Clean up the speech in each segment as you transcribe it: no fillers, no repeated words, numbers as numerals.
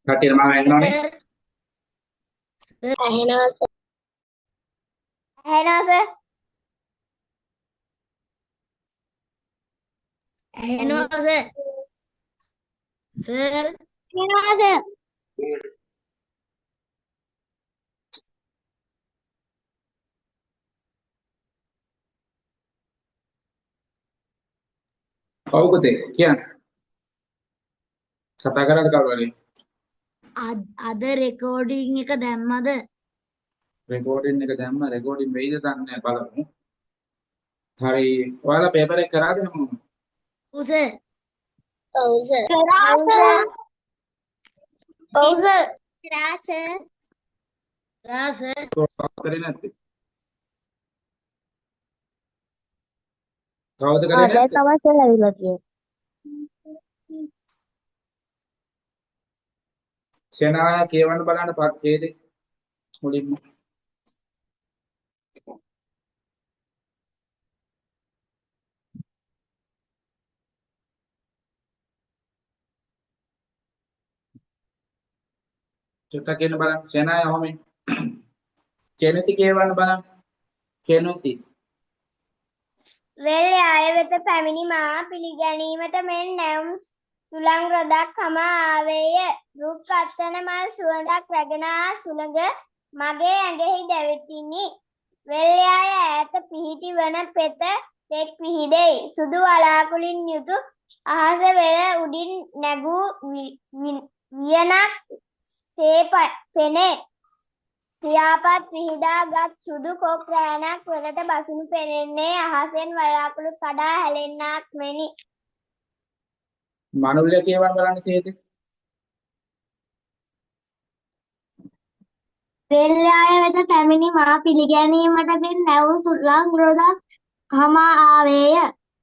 කටියට මම ඇහෙනවනේ. ඇහෙනවා සර්. ඇහෙනවා සර්. සර්. ඇහෙනවා සර්. ඔව් පුතේ කියන්න. කතා කරාද කවුරු හරි? අද රෙකෝඩින් එක දැම්මද? රෙකෝඩින් එක දැම්ම රෙකෝඩින් වෙයිද දන්නේ නැහැ බලමු. හරි ඔයාලා පේපර් එක කරාද හැමෝම? ඔව් සර්. ඔව් සර්. කරා සර්. ඔව් සර්. කරා සර්. කරා සර්. කරේ නැත්තේ? කවුද කරේ දැන් නැත්තේ? තමයි සර් ඇවිල්ලා තියෙන්නේ. ෂෙනාය කියවන්න බලන්න ඡේදේ මුලින්ම. චුට්ටක් කියන්න බලන්න ෂෙනාය ඔහොමයි. කෙනති කියවන්න බලන්න. කෙනති. වෙල් යාය වෙත පැමිණි මා පිළිගැනීමට මෙන් නැවුම් සුළං රොදක් හමා ආවේය. රුක් අත්තන මල් සුවඳක් රැගෙන ආ සුළඟ මගේ ඇඟෙහි දැවෙතිනි. වෙල් යාය ඈත පිහිටි වන පෙත තෙක් විහිදෙයි. සුදු වලාකුළින් යුතු අහස වෙල උඩින් නැගූ වියනක් සේ පෙනේ. පියාපත් විහිදා ගත් සුදු කොක් රෑනක් වලට බසිනු පෙනෙන්නේ අහසෙන් වලාකුළු කඩා හැලෙන්නාක් මෙනි. මනුල්‍ය කියවන්න බලන්න ඡේදේ. වෙල් යාය වෙත පැමිණි මා පිළිගැනීමට මෙන් නැවුම් සුළං රොදක් හමා ආවේය.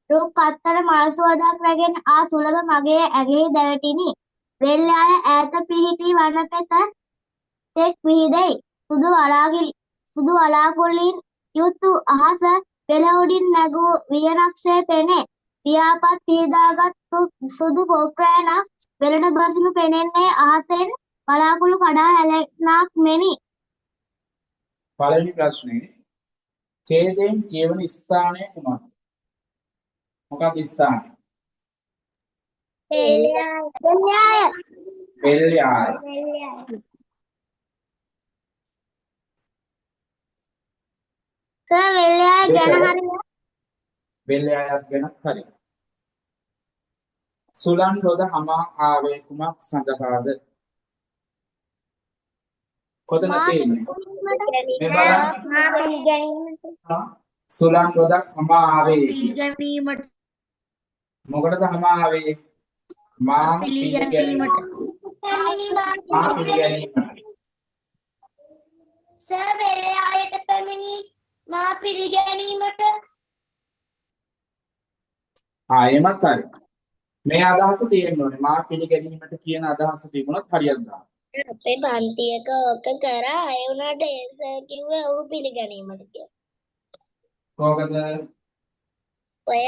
රුක් අත්තර මල් සුවඳක් රැගෙන ආ සුළඟ මගේ ඇඟෙහි දැවෙතිනි. වෙල් යාය ඈත පිහිටි වන පෙත තෙක් විහිදෙයි. සුදු වලාකුළින් යුතු අහස පෙළ උඩින් නැගූ වියනක්සේ පෙනේ. පියාපත් පිහදාගත් සුදු කොක් රෑනක් වෙලට බසිනු පෙනෙන්නේ අහසෙන් වලාකුළු කඩා හැලෙන්නාක් මෙනි. පළවෙනි ප්‍රශ්නේ ඡේදයෙන් කියවන ස්ථානය කුමක්ද? මොකක්ද ස්ථානය? වෙල් යාය. වෙල් යාය. සර් වෙල් යාය ගැන හරියට වෙල් යායක් ගැන හරි. සුලන් රොද හමා ආවේ කුමක් සඳහාද? කොතන තියෙන්නේ? මේ බලන්න. මා පිළිගැනීමට සුලන් රොදක් හමා ආවේ. පිළිගැනීමට මොකටද හමා ආවේ? මා පිළිගැනීමට. මා පිළිගැනීමට. සර් වෙල් යායට පැමිණි මා පිළිගැනීමට එමත් හරි. මේ අදහස තියෙන්න ඕනේ. මා පිළිගැනීමට කියන අදහස තිබුණොත් හරියට දාන්න. අපේ පන්තියක ඕක කරා අය වුණාට ඒ සර් කිව්වේ ඔහු පිළිගැනීමට කියලා. කොහොමද? ඔය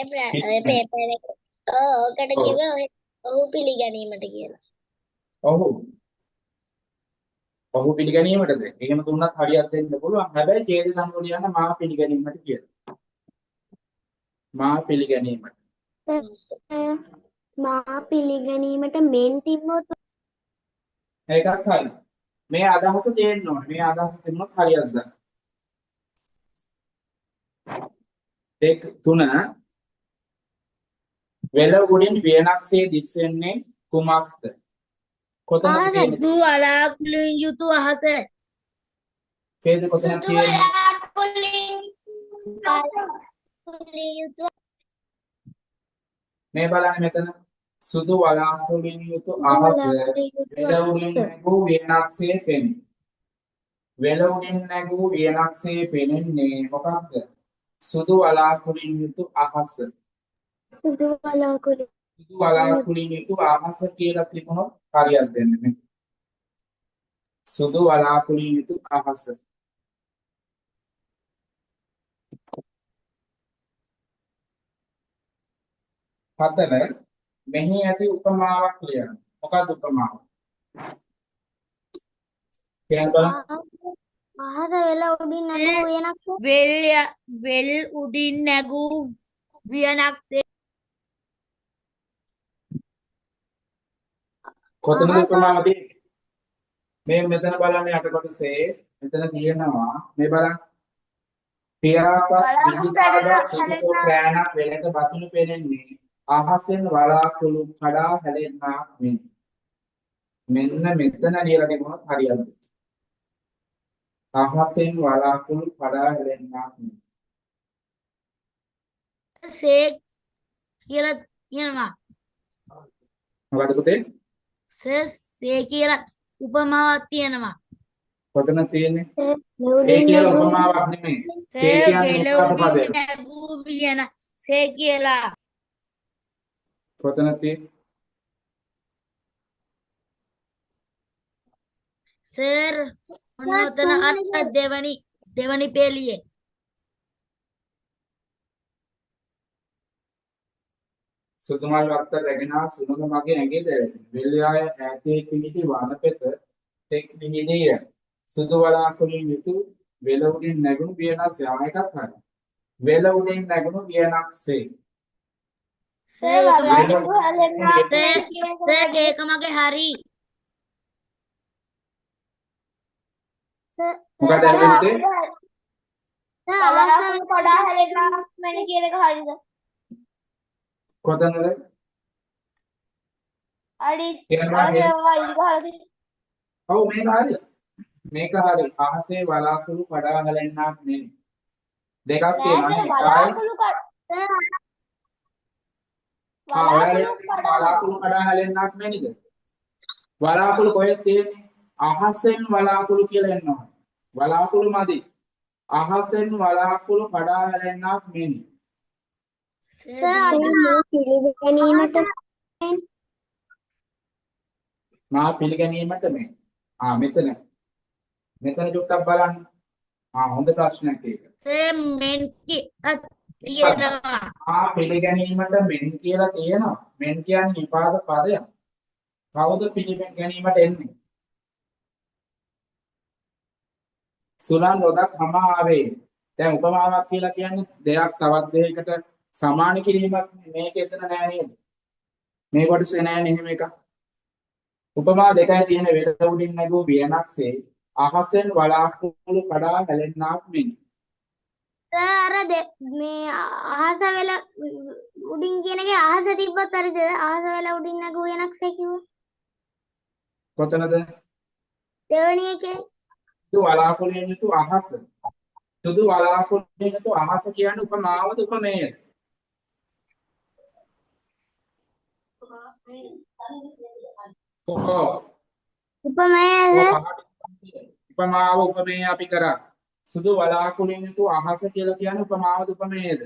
පේපර් එක ඕකට කිව්වේ ඔහු පිළිගැනීමට කියලා. ඔහු. ඔහු පිළිගැනීමටද? එහෙම දුන්නත් හරියට දෙන්න පුළුවන්. හැබැයි ඡේද ධර්ම ලියන්න මා පිළිගැනීමට කියලා. මා පිළිගැනීමට. මා පිළිගැනීමට මෙන් තිබ්බොත් ඒකත් හරි. මේ අදහස තියෙන්න ඕනේ. මේ අදහස තිබුණොත් හරියක්ද? දෙක තුන වෙල උඩින් වියනක්සේ දිස්වෙන්නේ කුමක්ද? කොතනද තියෙන්නේ? සුදු වලාකුළුන් යුතු අහස. ඡේද කොතනද තියෙන්නේ? යුතු මේ බලන්න මෙතන සුදු වලාකුළුන් යුතු අහස වෙල උඩින් නැගූ වියනක්සේ පෙනේ. වෙල උඩින් නැගූ වියනක්සේ පෙනෙන්නේ මොකක්ද? සුදු වලාකුළින් යුතු අහස. සුදු වලාකුළු සුදු වලාකුළින් යුතු අහස කියලා තිබුණොත් හරියක් දෙන්නේ නැහැ. සුදු වලාකුළින් යුතු අහස. හතර මෙහි ඇති උපමාවක් ලියන්න. මොකක්ද උපමාව? කියන්න බලන්න. අහස වෙල උඩින් නැගූ උයනක්සේ වෙල් උඩින් නැගූ වියනක්සේ කොතනද අහස උපමාව තියෙන්නේ? මේ මෙතන බලන්න යට කොටසේ මෙතන තියෙනවා මේ බලන්න. පියාපත් විහිදාගත් සුදු පෑනක් වෙලක බසිනු පෙනෙන්නේ අහසෙන් වලාකුළු කඩා හැලෙන්නක් මෙන්. මෙන්න මෙතන ලියලා තිබුණොත් හරියන්නේ. අහසෙන් වලාකුළු කඩා හැලෙන්නක් මෙන්. සේ කියලා කියනවා. මොකද පුතේ? සේ කියලා උපමාවක් තියෙනවා. කොතන තියෙන්නේ? ඒ උඩින් කියලා උපමාවක් නෙමෙයි. සේ කියන්නේ වෙල උපමාව උඩින් පදයක්. නැගූ වියන සේ කියලා කොතන තියෙන්නේ? සර් ඔන්න ඔතන අර දෙවනි පෙළියේ සුදුමල් වත්ත රැගෙන සුනඟ මගේ ඇඟේ දැවෙන. වෙල්යාය ඈතේ පිහිටි වනපෙත තෙක් නිහිදිය. සුදු වලාකුළින් යුතු වෙල උඩින් නැගුණු වියනක් යා එකක් හරි. වෙල උඩින් නැගුණු වියනක්සේ. සර් වලාකුළු හැලෙන්නක් සර් ඒක මගේ හරි මොකද ඇරෙන්නේ? වලාකුළු කඩා හැලෙන්නක් මෙන්න කියන එක හරිද? කොතනද? හරි කියනවා අර ඒවා ඉලි ගහලා තියෙන ඔව් මේක හරි. මේක හරි. අහසේ වලාකුළු කඩා හැලෙන්නක් නෙමෙයි. දෙකක් තියෙනවා නේ. වලාකුළු වලාකුළු කඩා හැලෙන්නක් නෙමෙයිද? වලාකුළු කොහෙද තියෙන්නේ? අහසෙන් වලාකුළු කියලා එනවා. වලාකුළු මදි. අහසෙන් වලාකුළු කඩා හැලෙන්නක් නෙමෙයි. පිළිගැනීමට මා පිළිගැනීමට මේ. මෙතන චුට්ටක් බලන්න. හොඳ ප්‍රශ්නයක් ඒක. සර් මෙන් තියෙනවා පිළිගැනීමට මෙන් කියලා තියෙනවා. මෙන් කියන්නේ නිපාත පදයක්. කවුද පිළිගැනීමට එන්නේ? සුලන් රොදක් හම ආවේ. දැන් උපමාවක් කියලා කියන්නේ දෙයක් තවත් දෙයකට සමාන කිරීමක්. මේක එතන නෑ නේද? මේ කොටසේ නෑ නේ එහෙම එකක්. උපමා දෙකයි තියෙන වෙල උඩින් නැගූ වියනක්සේ අහසෙන් වලාකුළු කඩා හැලෙන්නක් මෙන්. අර මේ අහස වෙල උඩින් කියන එකේ අහස තිබ්බත් හරිද? අහස වෙල උඩින් නැගූ වෙනක්සේ කිව්වේ. කොතනද? දෙවෙනි එකේ සුදු වලාකුළෙන් යුතු අහස. සුදු වලාකුළෙන් යුතු අහස කියන්නේ උපමාවද උපමේයද? උපමාව උපමේය අපි කරා. සුදු වලාකුළෙන් යුතු අහස කියලා කියන්නේ උපමාවද උපමේයද?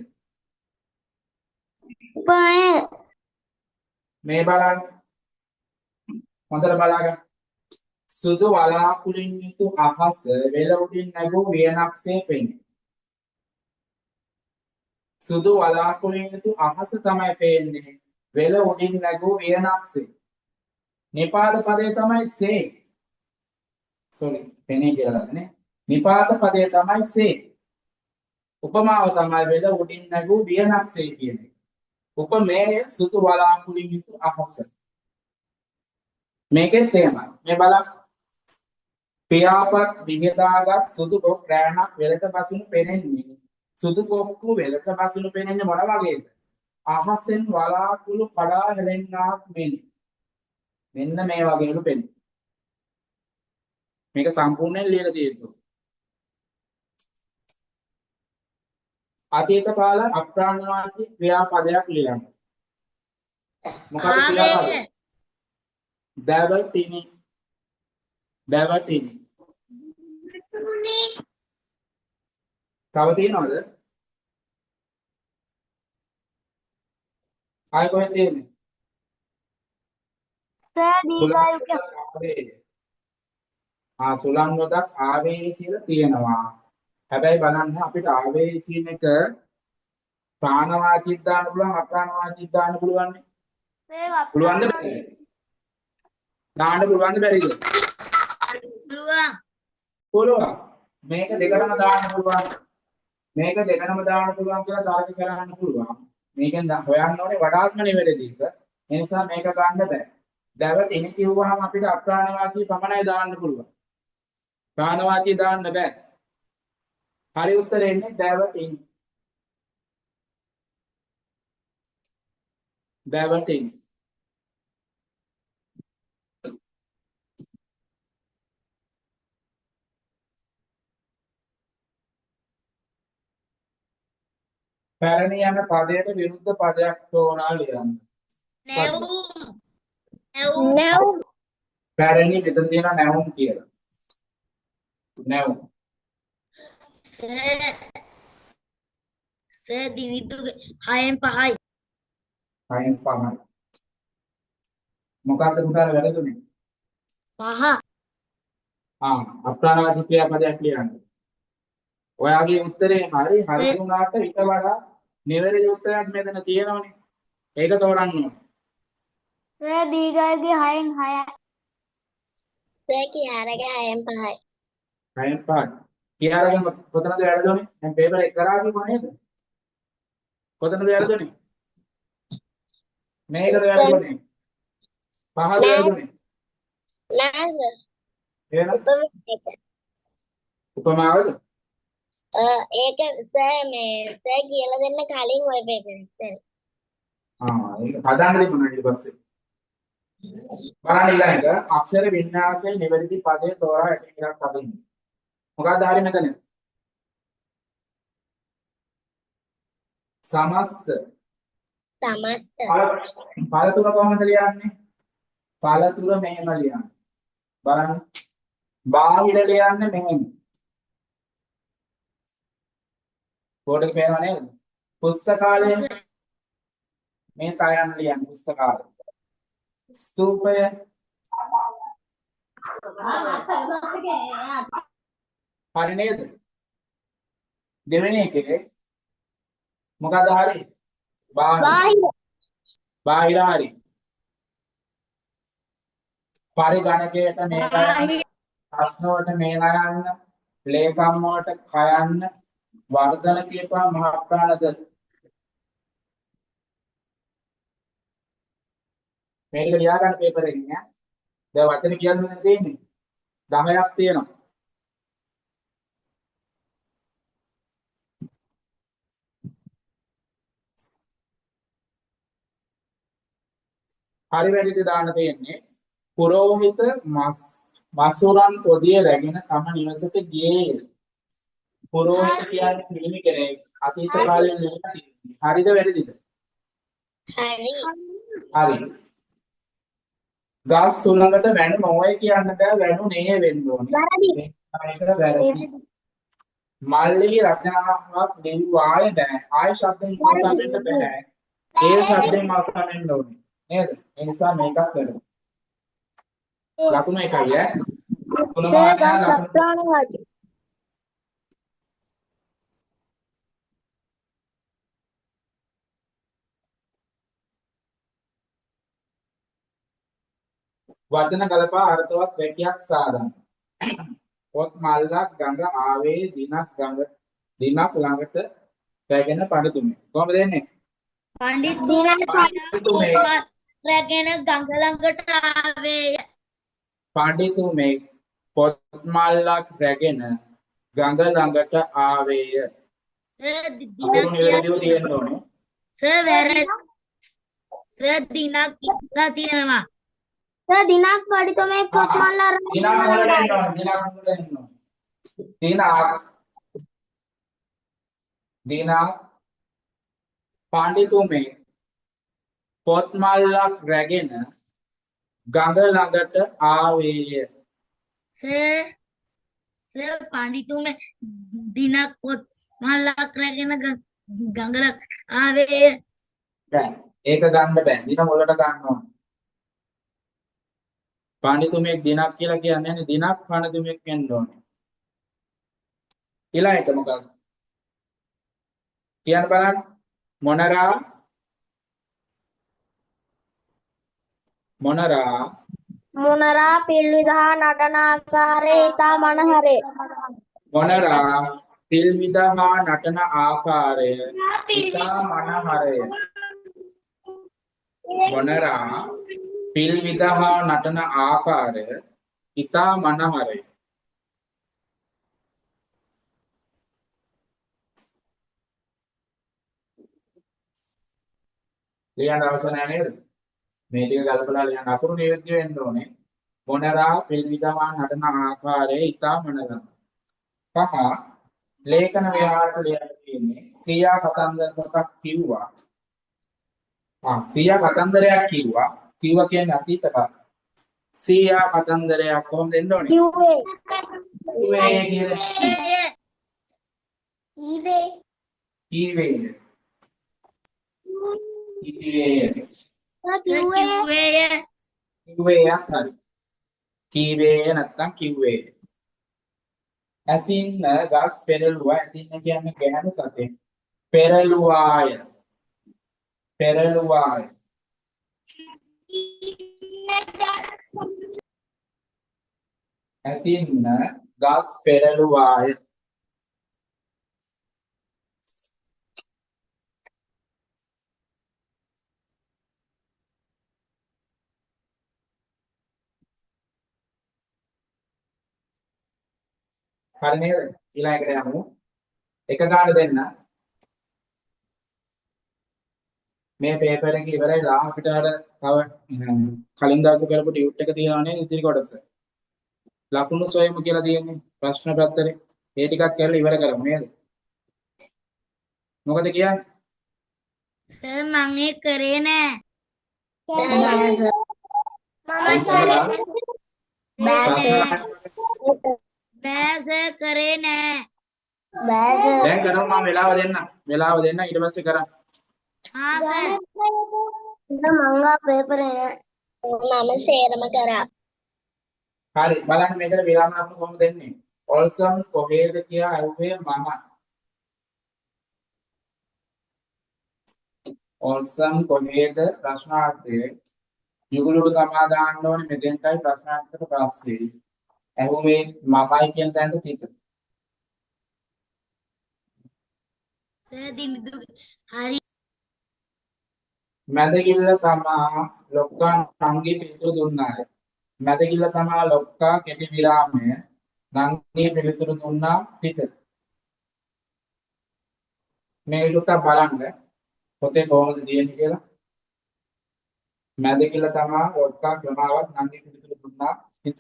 උපමේය. මේ බලන්න. හොඳට බලාගන්න. සුදු වලාකුළින් යුතු අහස වෙල උඩින් නැගූ වියනක්සේ පෙනේ. සුදු වලාකුළින් යුතු අහස තමයි පේන්නේ. වෙල උඩින් නැගූ වියනක්සේ. නිපාත පදේ තමයි සේ. පෙනේ කියලා නේ. නිපාත පදේ තමයි සේ. උපමාව තමයි වෙල උඩින් නැගූ වියනක්සේ කියන්නේ. උපමේය සුදු වලාකුළින් යුතු අහස. මේකෙත් එහෙමයි. මේ බලන්න. පියාපත් විහිදාගත් සුදු කොක් රෑනක් වෙලක බසිනු පෙනෙන්නේ. සුදු කොක්කු වෙලක බසිනු පෙනෙන්නේ මොන වගේද? අහසෙන් වලාකුළු කඩා හැලෙන්නක් මෙන්. මෙන්න මේ වගේලු පෙනෙන්නේ. මේක සම්පූර්ණයෙන් ලියලා තියෙනවා. අතීත කාල අප්‍රාණවාචී ක්‍රියාපදයක් ලියන්න. මොකක්ද ක්‍රියාපදය? දැවටිනි. දැවටිනි. තව තියෙනවද? ආයෙ කොහෙද තියෙන්නේ? සුලං රොදක් ආවේ කියලා තියෙනවා. හැබැයි බලන්න අපිට ආවේ කියන එක ප්‍රාණවාචීත් දාන්න පුළුවන් අප්‍රාණවාචීත් දාන්න පුළුවන් නේ. පුළුවන්ද බැරිද? දාන්න පුළුවන්ද බැරිද? පුළුවන්. පුළුවන්. මේක දෙකටම දාන්න පුළුවන්. මේක දෙකටම දාන්න පුළුවන් කියලා තර්ක කරන්න පුළුවන්. මේකෙන් හොයන්න ඕනේ වඩාත්ම නිවැරදි එක. ඒ නිසා මේක ගන්න බෑ. දැවටිනි කිව්වහම අපිට අප්‍රාණවාචී පමණයි දාන්න පුළුවන්. ප්‍රාණවාචී දාන්න බෑ. හරි උත්තරේ එන්නේ දැවටිනි. දැවටිනි. පැරණි යන පදයට විරුද්ධ පදයක් තෝරා ලියන්න. නැවුම්. නැවුම්. නැවුම්. පැරණි මෙතන තියෙන නැවුම් කියලා. නැවුම්. සර් දිනිදු 6න් 5යි. හයෙන් පහයි. මොකක්ද පුතාල වැරදුනේ? 5. අප්‍රාණවාචී ක්‍රියාපදයක් ලියන්න. ඔයාගේ උත්තරේ හරි වුණාට ඊට වඩා නිවැරදි උත්තරයක් මෙතන තියෙනවනේ. ඒක තෝරන්න ඕනේ. සර් දීර්ඝර්ඝය 6න් 6යි. සර් කියාරගේ 6න් 5යි. හයෙන් පහයි. කියාරගෙන කොතනද වැරදුනේ? දැන් පේපර් එක කරා කිව්වා නේද? කොතනද වැරදුනේ? මේකද වැරදුනේ. පහද වැරදුනේ. නෑ සර්. එහෙනම් උපම උපමාවද? ඒක සර් මේ සර් කියලා දෙන්න කලින් ඔය පේපර් එක සර්. ඒක හදාන්න දෙන්න ඊට පස්සේ. බලන්න ඊළඟ අක්ෂර වින්‍යාසයේ නිවැරදි පදේ තෝරා ඇති එකක් අදින්න. මොකක්ද හරි මෙතන? සමස්ත. පළ තුන කොහොමද ලියන්නේ? පළ තුන මෙහෙම ලියන්න. බලන්න. බාහිර ලියන්නේ මෙහෙම. බෝඩ් එක පේනව නේද? පුස්තකාලය මේ තයන් ලියන්නේ පුස්තකාලය. ස්තූපය හරි නේද? දෙවෙනි එකේ මොකක්ද හරි? බාහිර හරි. පරිගණකයට මේ ගණන, ප්‍රශ්න වලට මේ නයන්න, ලේකම් වලට කයන්න, වර්ධන කියපුවා මහ ප්‍රාණද. මේක ලියා ගන්න පේපර් එකකින් ඈ. දැන් වචන කියන්න තියෙන්නේ 10ක් තියෙනවා. හරි වැරදිද දාන්න තියෙන්නේ පුරෝහිත මසුරන් පොදිය රැගෙන තම නිවසට ගියේය. පුරෝහිත කියන්නේ පිළිමි කෙනෙක්. අතීත කාලේ නෙවෙයි. හරිද වැරදිද? හරි. ගස් සුළඟට වැණු නොවේ කියන්න බෑ, වැණු නේ වෙන්න ඕනේ. ඒක වැරදි. මල්ලි රචනාවක් දෙවිවාය බෑ. ආය ශබ්දෙන් මාසාවෙන්න බෑ. ඒ ශබ්දෙන් මාසාවෙන්න ඕනේ. නේද? ඒ නිසා මේකක් වැරදි. ලකුණ එකයි ඈ. තුනම ලකුණ. වචන ගලපා අර්ථවත් වැකියක් සාදන්න. පොත් මල්ලක් ගඟ ආවේ දිනක් ළඟට රැගෙන පඬතුමේ. කොහමද දෙන්නේ? පඬිතුමේ රැගෙන ගඟ ළඟට ආවේය. පඬිතුමේ පොත් මල්ලක් රැගෙන ගඟ ළඟට ආවේය. සර් වැරදි. සර් දිනක් ඉඳලා තියෙනවා. සර් දිනක් පඬිතුමේ පොත් මල්ල අරන් දිනක් පඬිතුමේ පොත් මල්ලක් රැගෙන ගඟ ළඟට ආවේය. සර් පඬිතුමේ දිනක් පොත් මල්ලක් රැගෙන ගඟ ළඟ ආවේය. බෑ. ඒක ගන්න බෑ. දින මුලට ගන්න ඕන. පඬිතුමෙක් දිනක් කියලා කියන්නේ නැහැ. දිනක් පඬිතුමෙක් වෙන්න ඕනේ. ඊළඟ එක මොකක්ද? කියන්න බලන්න. මොනරා මොනරා පිල්විද හා නටන ආකාරය ඉතා මනහරය. මොනරා පිල් විද හා නටන ආකාරය ඉතා මනහරය. මොනරා පිල් විද හා නටන ආකාරය ඉතා මනහරය. ලියන්න අවශ්‍ය නැහැ නේද? මේ ටික ගලපලා ලියන්න අකුරු නියුක්ති වෙන්න ඕනේ. මොනරා පිල් විද හා නටන ආකාරය ඉතා මනහරය. පහ ලේඛන ව්‍යවහාරක ලියන්න තියෙන්නේ සීයා කතන්දර පොතක් කිව්වා. සීයා කතන්දරයක් කිව්වා. කිව්වා කියන්නේ අතීත කාල. සීයා කතන්දරයක් කොහොමද එන්න ඕනේ? කිව්වේ කිව්වේ කියන්නේ කීවේ කීවේ. කිව්වේයක් හරි. කීවේ නැත්තම් කිව්වේ. ඇතින්න ගස් පෙරළුවා. ඇතින්න කියන්නේ ගැහණු සතෙක්. පෙරළුවාය. පෙරළුවාය. ඇතින්න ගස් පෙරළුවාය. හරි නේද? ඊළඟට යමු. එක ගාන දෙන්න. මේ පේපර් එක ඉවරයිලා අපිට අර තව කලින් දවසේ කරපු ටියුට් එක තියෙනවානේ ඉතිරි කොටස. ලකුණු සොයමු කියලා තියෙන්නේ ප්‍රශ්න පත්‍රේ. ඒ ටිකක් කරලා ඉවර කරමු නේද? මොකද කියන්නේ? සර් මම ඒක කරේ නෑ. බෑ සර් කරේ නෑ. දැන් කරමු මම වෙලාව දෙන්න. වෙලාව දෙන්න ඊට පස්සේ කරන්න. ආ සර් මංගා පේපරේ නෑ. මම සේරම කරා. හරි බලන්න මේකට විරාම ලකුණු කොහොමද දෙන්නේ? ඔල්සන් කොහේද කියලා අහුවේ මම. ඔල්සන් කොහේද ප්‍රශ්නාර්ථය යුගලුඩු තමා දාන්න ඕනේ මෙතෙන්ටයි ප්‍රශ්නාර්ථයට පස්සේ. අහුවේ මමයි කියන තැනට තිත. සර් දිමිදු හරි මැදගිල්ල තමා ලොක්කා නංගි පිළිතුරු දුන්නාය. මැදගිල්ල තමා ලොක්කා කෙටි විරාමය නංගි පිළිතුරු දුන්නා තිත. මේ ලුක බලන්න පොතේ කොහොමද තියෙන්නේ කියලා. මැදගිල්ල තමා ලොක්කා ක්‍රමාවත් නංගි පිළිතුරු දුන්නා තිත.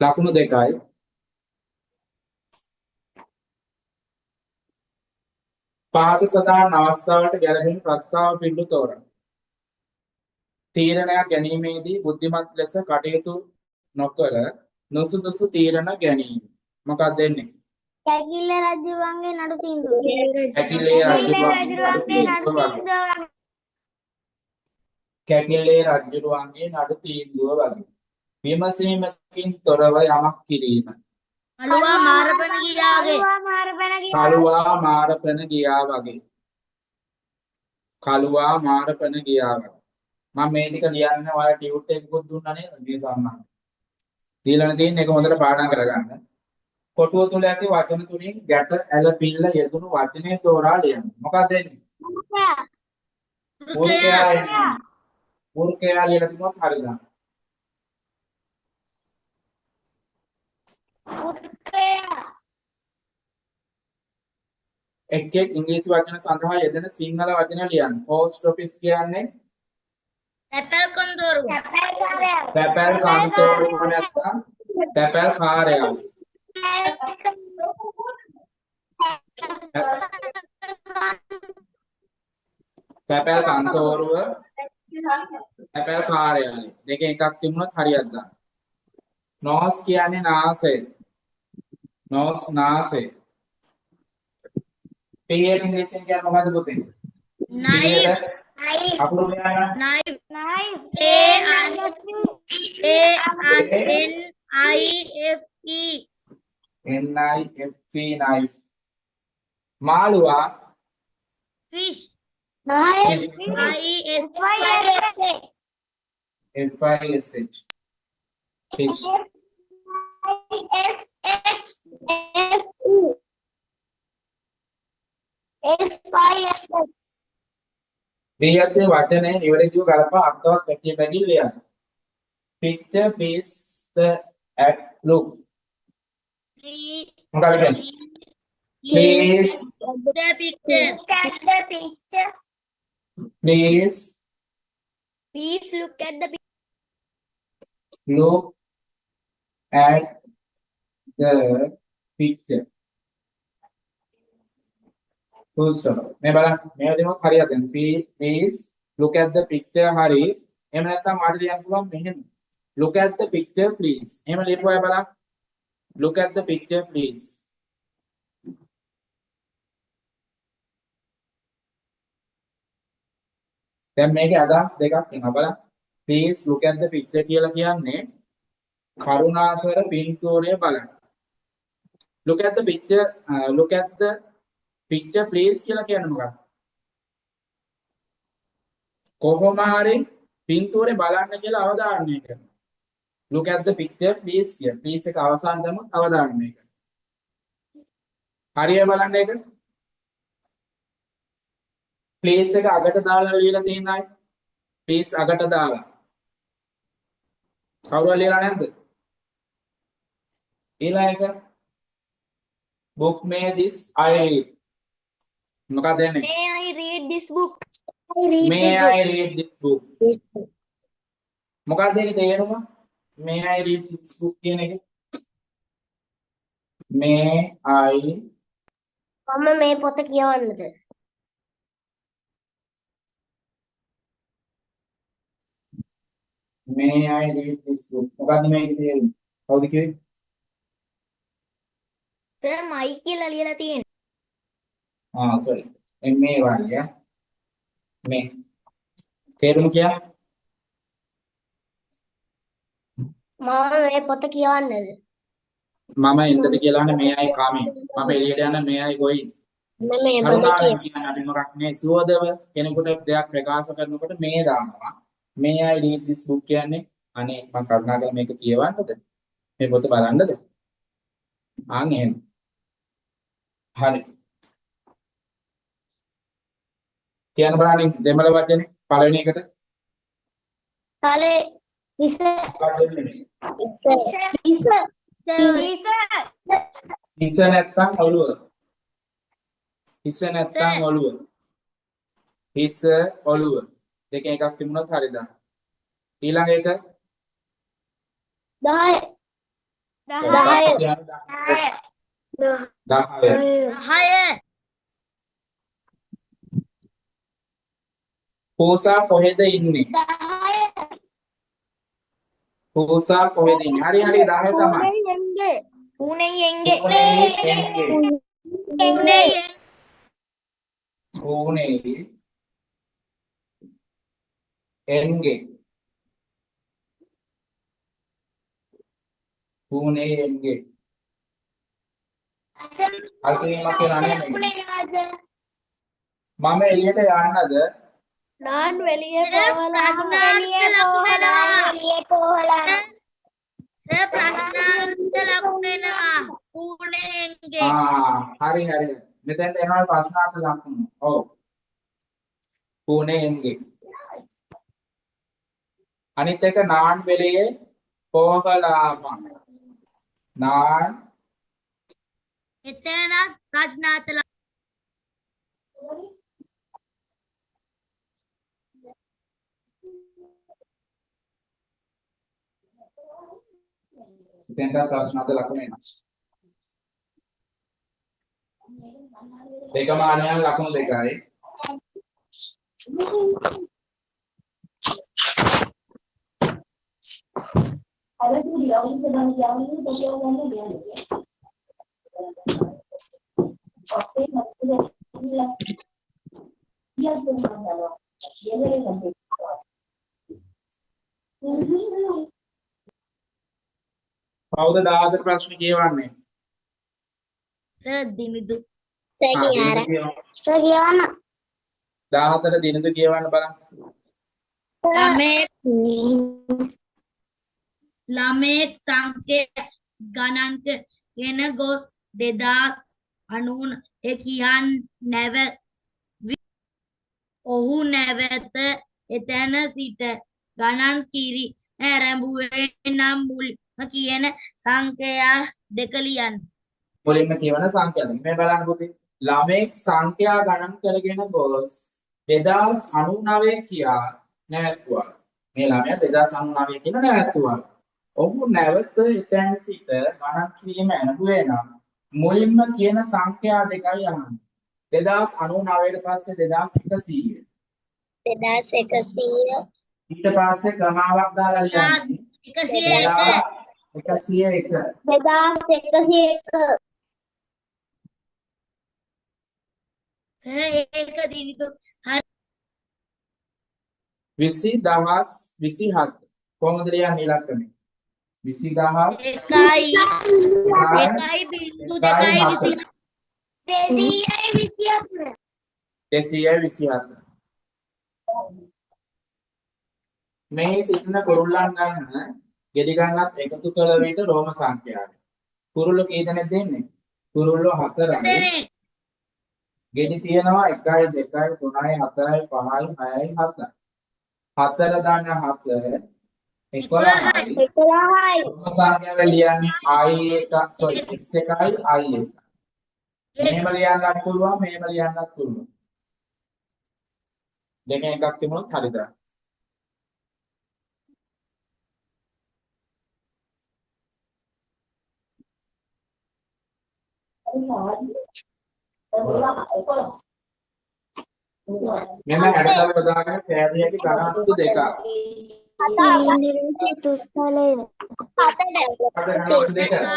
ලකුණු දෙකයි. පහත සඳහන් අවස්ථාවට ගැළපෙන ප්‍රස්තාව පිළිබඳ තෝරන්න. තීරණයක් ගැනීමේදී බුද්ධිමත් ලෙස කටයුතු නොකර නුසුදුසු තීරණ ගැනීම. මොකක්ද දෙන්නේ? කැකිල්ල රජුවන්ගේ නඩු තීන්දුව. කැකිල්ලේ රජුරුවන්ගේ නඩු තීන්දුව වගේ. විමසීමකින් තොරව යමක් කිරීම. අලුවා මාරපණ ගියාගේ කළුවා මාරපන ගියා වගේ. කළුවා මාරපන ගියා වගේ. මම මේ ටික ලියන්න ඔයාලා ටියුට් එකකුත් දුන්නා නේද මේ සම්මාන. ඊළඟ තියෙන එක හොඳට පාඩම් කරගන්න. කොටුව තුල ඇති වචන තුنين ගැට ඇල පිල්ල යෙදුණු වචනේ තෝරා ලියන්න. මොකක්ද එන්නේ? මුර්කයා එන්නේ. මුර්කයා ලියලා තිබුණොත් හරිද? එක් ඉංග්‍රීසි වචන සඳහා යෙදෙන සිංහල වචන ලියන්න. පෝස්ට් ඔෆිස් කියන්නේ ඇපල් කොන්දෝරුව තැපැල් කන්තෝරුව නැත්නම් තැපැල් කාර්යාලය. තැපැල් කන්තෝරුව තැපැල් කාර්යාලය. දෙකෙන් එකක් තිබුණොත් හරියට දාන්න. නෝස් කියන්නේ නාසය. නෝස් නාසය. පියර් ඉංග්‍රීසියෙන් කියන්නේ මොකද්ද පුතේ? නයිෆ් අකුරු ලියන්න. Knife NIFE knife. මාළුවා fish knife IS FISH. Fish. දෙයත් වචනේ නිවැරදිව ගලපා අර්ථවත් පැකිය පැකිය ලියන්න. Picture please the at look. මොකක්ද කියන්නේ? Please The picture. Look at the picture. please Please look at the look at the picture. Full stop. මේ බලන්න මේව දෙනොත් හරියට දැන් please look at the picture හරි. එහෙම නැත්නම් මාට ලියන්න පුළුවන් මෙහෙම. Look at the picture please. එහෙම ලියපුවා බලන්න. Look at the picture please. දැන් මේකේ අදහස් දෙකක් තියෙනවා බලන්න. Please look at the picture කියලා කියන්නේ කරුණාකර පින්තූරය බලන්න. Look at the picture look at the picture please කියලා කියන්නේ මොකක්ද? කොහොම හරි පින්තූරේ බලන්න කියලා අවධාරණය කරනවා. Look at the picture please කියන. please එක අවසන් කරමුත් අවධාරණය කරනවා. හරිය බලන්න ඒක. please එක අගට දාලා ලියලා තියෙන අය. please අගට දාලා. කවුරුහරි ලියලා නැද්ද? ඊළඟ එක book may this I read. මොකක්ද එන්නේ? May I read this book? May I read this book? මොකක්ද ඒකේ තේරුම? May I read this book කියන එක? May I මම මේ පොත කියවන්නද? May I read this book? මොකක්ද මේකේ තේරුම? කවුද කිව්වේ? සර් මයි කියලා ලියලා තියෙනවා. sorry. MA වගේ මේ තේරුම කියන්නේ මම මේ පොත කියවන්නද? මම එතනද කියලා අහන්නේ මේ අය කාමේ. මම එළියට යන මේ අය ගොයි. මම මේ පොත කරුණාවෙන් කියන අපි මොකක් නේ සුවදව කෙනෙකුට දෙයක් ප්‍රකාශ කරනකොට මේ දානවා. May I read this book කියන්නේ අනේ මම කරුණාකරලා මේක කියවන්නද? මේ පොත බලන්නද? ආන් එහෙම. හරි. කියන්න බලන්න දෙමළ වචනේ පළවෙනි එකට. කාලේ ඉස හිස නැත්තම් ඔළුව. හිස නැත්තම් ඔළුව. හිස ඔළුව. දෙකෙන් එකක් තිබුණොත් හරිද? ඊළඟ එක 10 පෝසා කොහෙද ඉන්නේ? පෝසා කොහෙද ඉන්නේ? හරි හරි 10 තමයි. Pune yenge. Pune එන්ගේ. Pune එන්ගේ. අල්පීමක් කියලා නෙමෙයි. මම එළියට යන්නද? நான் வெளியே போகலாம். හරි හරි. මෙතෙන්ට එනවා ප්‍රශ්නාර්ථ ලකුණු. ඔව්. Pune එන්ගේ. අනිත් එක නාන් වෙලේ පොහලාම. නාන් එතන රජනාත මෙතෙන්ට ප්‍රශ්නාර්ථ ලකුණු එනවා. දෙකම අනයන් ලකුණු දෙකයි. කවුද 14 ප්‍රශ්න කියවන්නේ? Sir Dinidu Sekiara. 14 දිනද කියවන්න බලන්න. ළමයෙක් සංඛ්‍ය ගණන්ට ගෙන ගොස් 2099 කියන් ඔහු නැවත එතැන සිට ගණන් කිරි ඇරඹුවේ නම් මුල්ම කියන සංඛ්‍යා දෙක ලියන්න. මුලින්ම කියවන සංඛ්‍යාව. මේ බලන්න පුතේ. ළමෙක් සංඛ්‍යා ගණන් කරගෙන ගොස් 2099 කියා නැවතුවා. මේ ළමයා 2099 කියන නැවතුවා. ඔහු නැවත එතැන් සිට ගණන් කිරීම ඇරඹුවේ නම් මුලින්ම කියන සංඛ්‍යා දෙකයි අහන්නේ. 2099ට පස්සේ 2100. 2100 ඊට පස්සේ ගණනාවක් දාලා ලියන්නේ 101 2101 ඒක දිනිතු හරි 20027 කොහොමද ලියන්නේ ඉලක්කනේ 20000 එකයි බිංදු දෙකයි 227 මේ සිටින කුරුල්ලන් ගන්න ගෙඩි ගන්නත් එකතු කළ විට රෝම සංඛ්‍යාවයි. කුරුල්ලෝ කී දෙනෙක් දෙන්නේ? කුරුල්ලෝ 4යි. ගෙඩි තියෙනවා 1 2 3 4 5 6යි 7යි. 4 දාන්න 7 11යි. 11යි රෝම සංඛ්‍යාව ලියන්නේ x1යි i1. මෙහෙම ලියන්නත් පුළුවන් මෙහෙම ලියන්නත් පුළුවන්. දෙකෙන් එකක් තිබුණොත් හරිද? මෙන්න හැඩතල බෙදාගෙන පෑදී ඇති ගණස්තු දෙකක්. චතුස්තලය 7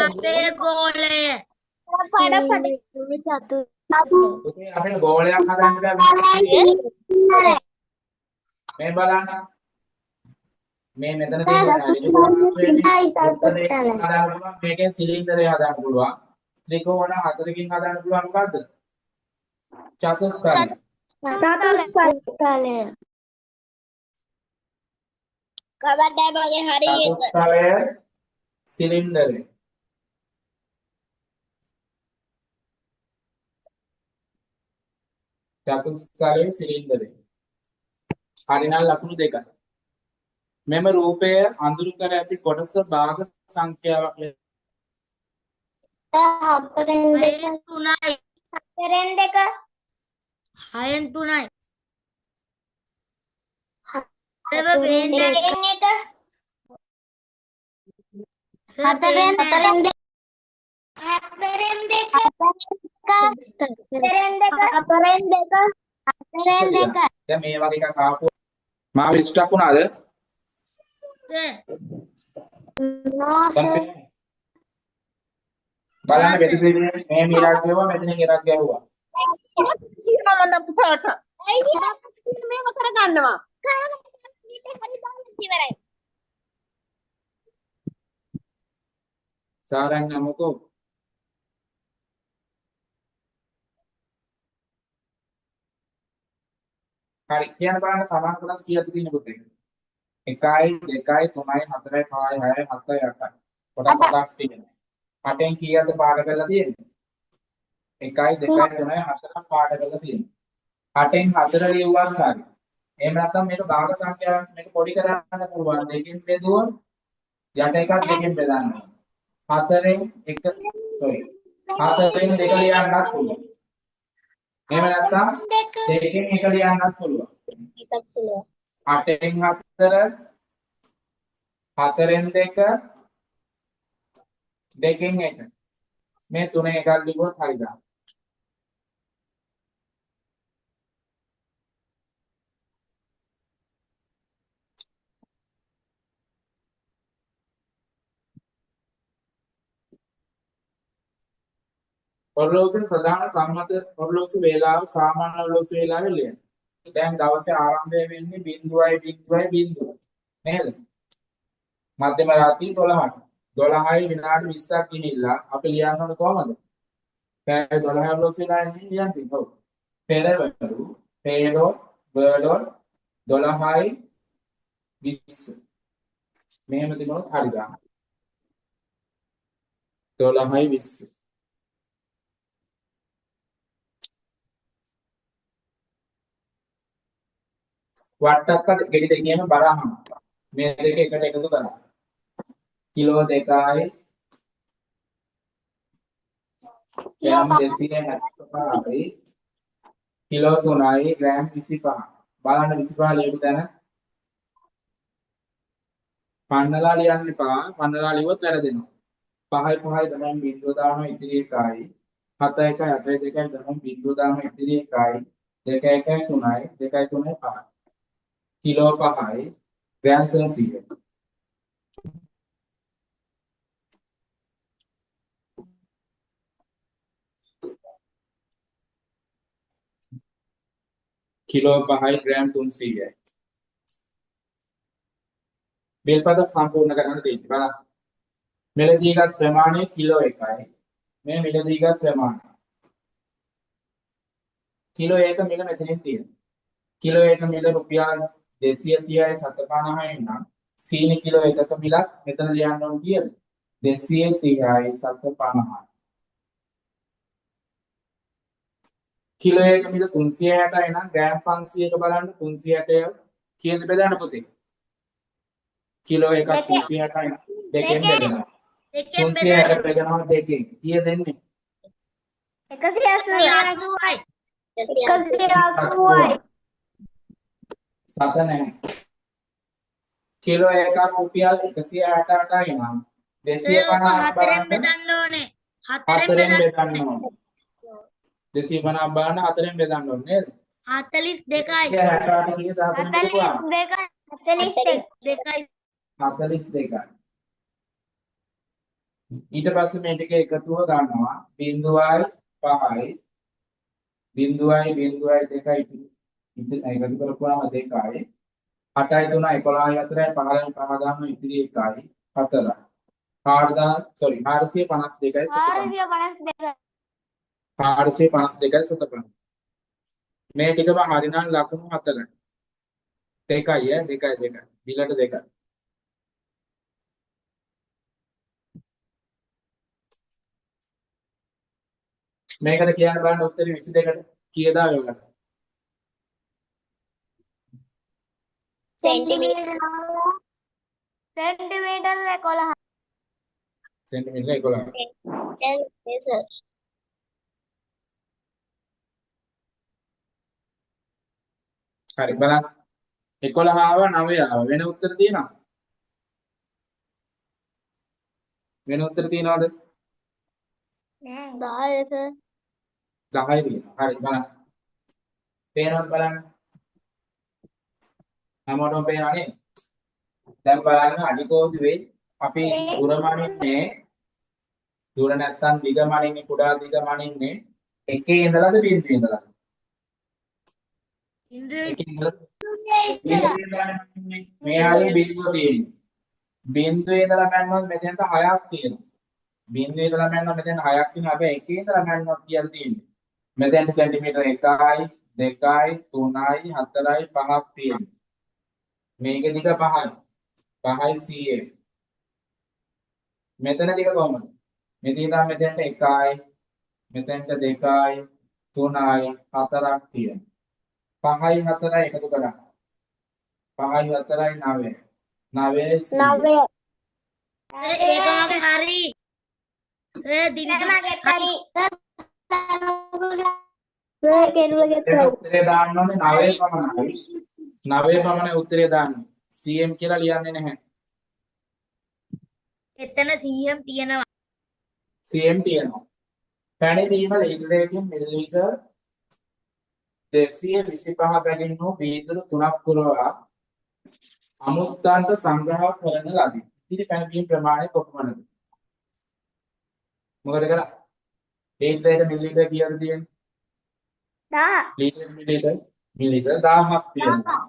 අපේ ගෝලය ඔකේ අපිට ගෝලයක් හදන්න බෑ. මේ බලන්න. මේ මෙතන තියෙන මේකේ සිලින්ඩරය හදන්න පුළුවන්. ත්‍රිකෝණ 4කින් හදන්න පුළුවන් මොකද්ද? චතුස්තලය. කවද්දා මගේ හරියට චතුස්තලය සිලින්ඩරය. චතුස්තලයේ සිලින්ඩරය. හරිනම් ලකුණු දෙකයි. මෙම රූපය අඳුරු කර ඇති කොටස භාග සංඛ්‍යාවක් ලෙස 3යි 4න් 2 6න් 3යි දැන් මේ වගේ එකක් ආපුවා මාව ස්ටක් වුණාද? බලන්න වෙදිකේ මේ මිරක් ගැහුවා මෙතනින් ඉරක් ගැහුවා. කියනවා මම පුතාට ඇයි මේව කරගන්නවා ඉවරයි සාරංග මොකෝ හරි කියන්න බලන්න සමාන කොටස් කීයද තියෙන පුතේ 1යි 2යි 3යි 4යි 5යි 6යි 7යි 8යි කොටස් 8ක් තියෙනවා 8න් කීයද පාඩ කරලා තියෙන්නේ 1යි 2යි 3යි 4යි පාඩ කරලා තියෙනවා 8න් 4 ලියුවක් හරි එහෙම නැත්නම් මේක භාග සංඛ්‍යාවක් මේක පොඩි කරන්න පුළුවන් දෙකෙන් බෙදුවොත් යට එකක් දෙකෙන් බෙදන්න 4න් 1 sorry 4න් 2 ලියන්නත් පුළුවන් එහෙම නැත්නම් දෙකෙන් 1 ලියන්නත් පුළුවන් 8න් 4 4න් 2 දෙකෙන් 1 මේ තුනෙන් එකක් ලියුවොත් හරිද ඔරලෝසුවේ සදාන සම්මත ඔරලෝසු වේලාව සාමාන්‍ය ඔරලෝසු වේලාවේ ලියන්න. දැන් දවසේ ආරම්භය වෙන්නේ 0.0.0 නේද? මධ්‍යම රාත්‍රී 12ට. 12යි විනාඩි 20ක් ගිහිල්ලා අපි ලියන්න ඕනේ කොහමද? පැය 12 ඔරලෝසු වේලාවේ ලියන්නේ. ඔව්. පෙරවරු, පෙරදොත්, බර්ඩොත් 12යි 20. මෙහෙම තිබුණොත් හරි දාන්න. 12යි 20. වට්ටක්ක ගෙඩි දෙකේම බර අහන්න. මේ දෙක එකට එකතු කරන්න. කිලෝ 2යි ග්‍රෑම් 275යි කිලෝ 3යි ග්‍රෑම් 25. බලන්න 25 ලියපු තැන පන්නලා ලියන්න එපා. පන්නලා ලියුවොත් වැරදෙනවා. 5යි 5යි ගණන් බිංදුව දානවා ඉතිරි එකයි. 7 1යි 8යි 2යි ගණන් බිංදුව දානවා ඉතිරි එකයි. 2 1යි 3යි 2යි 3යි 5යි. කිලෝ 5යි ග්‍රෑම් 300යි. කිලෝ 5යි ග්‍රෑම් 300යි. බෙල්පත සම්පූර්ණ කරන්න තියෙන්නේ. බලන්න. මෙලදීගත් ප්‍රමාණය කිලෝ 1යි. මේ මෙලදීගත් ප්‍රමාණය. කිලෝ 1 මිල මෙතනින් තියෙනවා. කිලෝ 1 මිල රුපියල් 230යි 750යි නම් සීනි කිලෝ 1ක මිලක් මෙතන ලියන්න ඕන කීයද? 230යි 750යි. කිලෝ 1 මිල 360යි නම් ග්‍රෑම් 500ක බලන්න 360 කීයද බෙදන්න පුතේ? කිලෝ 1ක් 360යි දෙකෙන් බෙදනවා. දෙකෙන් 360 බෙදනවා දෙකෙන්. කීය දෙන්නේ? 180යි. 180යි. 180යි. සත නැහැ. කිලෝ 1ක් රුපියල් 168යි නම් 250ක් හතරෙන් බලන්න බෙදන්න ඕනේ. හතරෙන් හතරෙන් බෙදන්න බෙදන්න ඕනේ. 250ක් බලන්න හතරෙන් බෙදන්න ඕනේ නේද? 42යි. 168 කීයද හතරෙන් බෙදුවා? 42යි. 42යි. 42යි. ඊට පස්සේ මේ ටික එකතුව ගන්නවා 0.5යි 0.5යි 2යි එකතු කරපුවාම 2යි 8යි 3යි 11යි 4යි 15යි 5 ගන්න ඉතිරි 1යි 4යි 452යි 750. 452යි 750. මේ ටිකම හරිනම් ලකුණු 4. 2යි 2යි බිලට 2යි. මේකට කියන්න බලන්න උත්තරේ 22කට කීයද ආවලට? සෙන්ටිමීටර 11. සෙන්ටිමීටර 11. හරි බලන්න 11 ආව 9 ආව වෙන උත්තර තියෙනවද? වෙන උත්තර තියෙනවද? නෑ. 10 සර්. 10යි තියෙනවා. හරි බලන්න. පේනවද බලන්න? හැමෝටම පේනවනේ. දැන් බලන්න අඩිකෝදුවේ අපි දුර නැත්තම් දිග මනින්නේ කුඩා දිග මනින්නේ එකේ ඉඳලාද බිඳුවේ ඉඳලාද? එකේ ඉඳලා මේ ආලේ බිඳුව තියෙන්නේ. බිඳුවේ ඉඳලා මැන්නොත් මෙතනට 6ක් තියෙනවා. බිඳුවේ ඉඳලා මැන්නොත් මෙතන 6ක් තියෙනවා. හැබැයි එකේ ඉඳලා මැන්නොත් කියලා තියෙන්නේ. මෙතෙන්ට සෙන්ටිමීටර 1යි 2යි 3යි 4යි 5ක් තියෙනවා. මේකේ දිග 5යි. 5යි 100. මෙතන දිග කොහමද? මෙතන ඉඳන් මෙතෙන්ට 1යි මෙතෙන්ට 2යි 3යි 4ක් තියෙනවා. 5යි 4යි එකතු කරා. 5යි 4යි 9. 9යි 100. ඒක මගේ හරි. දිනිතු හරි. උත්තරේ දාන්න ඕනේ 9 පමණයි. 9 පමණයි උත්තරේ දාන්නේ. CM කියලා ලියන්නේ නැහැ. එතන 100ම් තියෙනවා. CM තියෙනවා. පැණි බීම ලීටරයකින් මිලිලීටර් 225 බැගින් වූ වීදුරු 3ක් පුරවා අමුත්තන්ට සංග්‍රහ කරන ලදී. ඉතිරි පැණි බීම ප්‍රමාණය කොපමණද? මොකද කරා? ලීටරයට මිලිලීටර් කීයද තියෙන්නේ? 10. ලීටර් මිලිලීටර් 1000ක් තියෙනවා.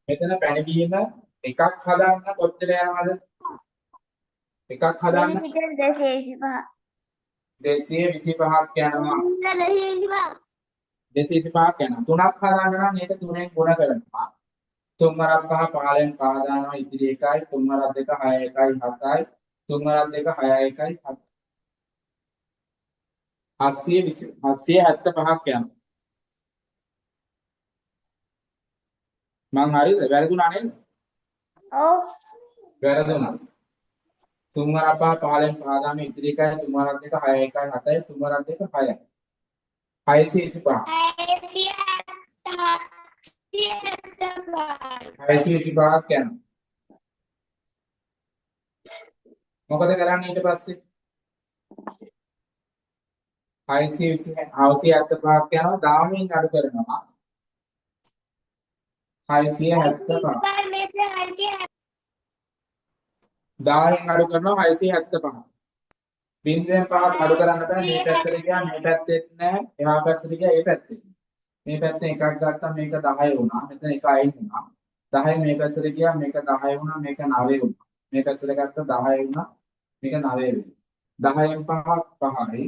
මෙතන පැණි බීම එකක් හදන්න කොච්චර යනවද? එකක් හදන්න මිලිමීටර 225. 225ක් යනවා. 225. 225ක් යනවා. 3ක් හදන්න නම් ඒක 3ෙන් ගුණ කරනවා. තුන් වරක් 5 15න් 5 දානවා ඉතිරි එකයි. තුන් වරක් 2 6 එකයි 7යි. තුන් වරක් 2 6 එකයි 7. 875ක් යනවා. මං හරිද? වැරදුනා නේද? ඔව්. වැරදුනා. තුන් වරක් 5 15න් 5 දානවා ඉතිරි එකයි. තුන් වරක් 2 6 එකයි 7යි. තුන් වරක් 2 6යි. 625. 625ක් යනවා. මොකද කරන්නේ ඊට පස්සේ? 675ක් යනවා 1000න් අඩු කරනවා 675. 1000න් අඩු කරනවා 675. බිංදුවෙන් 5ක් අඩු කරන්න බෑ. මේ පැත්තට ගියා මේ පැත්තෙත් නෑ. එහා පැත්තට ගියා ඒ පැත්තෙත්. මේ පැත්තෙන් එකක් ගත්තා මේක 10 වුණා. මෙතන එක අයින් වුණා. 10 මේ පැත්තට ගියා මේක 10 වුණා මේක 9 වුණා. මේ පැත්තට ගත්තා 10 වුණා මේක 9 වෙනවා. 10න් 5ක් 5යි.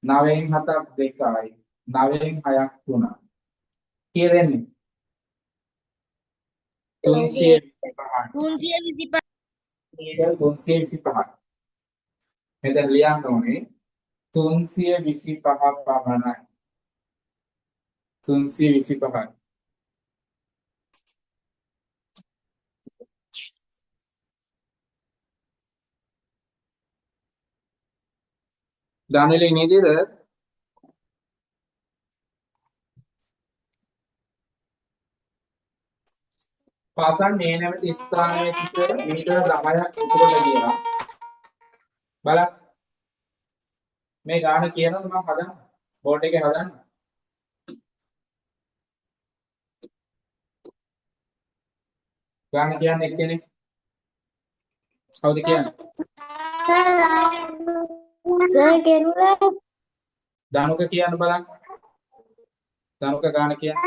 9න් 7ක් 2යි. 9න් 6ක් 3යි. කීය දෙන්නේ? 325යි. 325. මේක 325යි. මෙතන ලියන්න ඕනේ 325ක් පමණයි. 325යි. දානෙලි නේදද? පාසල් මේ නැමැති ස්ථානයේ සිට මීටර 10ක් උතුරට ගියා. බලන්න. මේ ගාන කියනද මම හදන්න. බෝඩ් එකේ හදන්න. ගාන කියන්නේ එක්කනේ. කවුද කියන්නේ? සර් කෙරුණා. දනුක කියන්න බලන්න. දනුක ගාන කියන්නේ.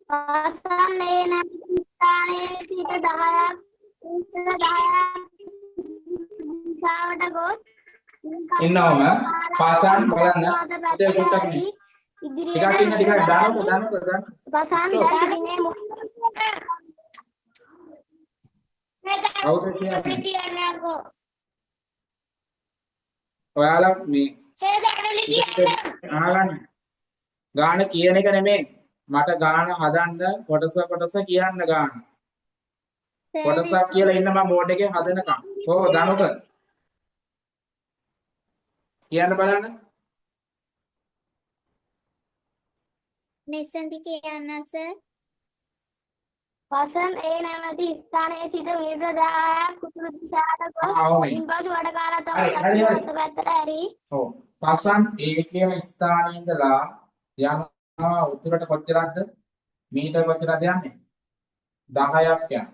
පාසල් ඒ නැමැති ස්ථානයේ සිට 10ක් දිශාවට ගොස් ඉන්නවම පාසල් බලන්න. ඉතින් පොඩ්ඩක් ටිකක් ඉන්න ටිකක් දනුක පසන් දැක්කේ කවුද කියන්නේ? ඔයාලා මේ අහගන්න. ගාන කියන එක නෙමෙයි. මට ගාන හදන්න කොටස කියන්න ගාන. කොටසක් කියලා ඉන්න මම බෝඩ් එකේ හදනකම්. කොහොමද දනුක? කියන්න බලන්න. නිසන්ති කියන්න සර්. පසන් ඒ නැමැති ස්ථානයේ සිට මීටර 10ක් උතුරු දිශාවට ගොස් ඉන්පසු වඩකාලා තමයි දකුණු පැත්තට ඇරී ඔව්. පසන් ඒ කියන ස්ථානයේ ඉඳලා යනවා උතුරට කොච්චරක්ද? මීටර කොච්චරද යන්නේ? 10ක් යනවා.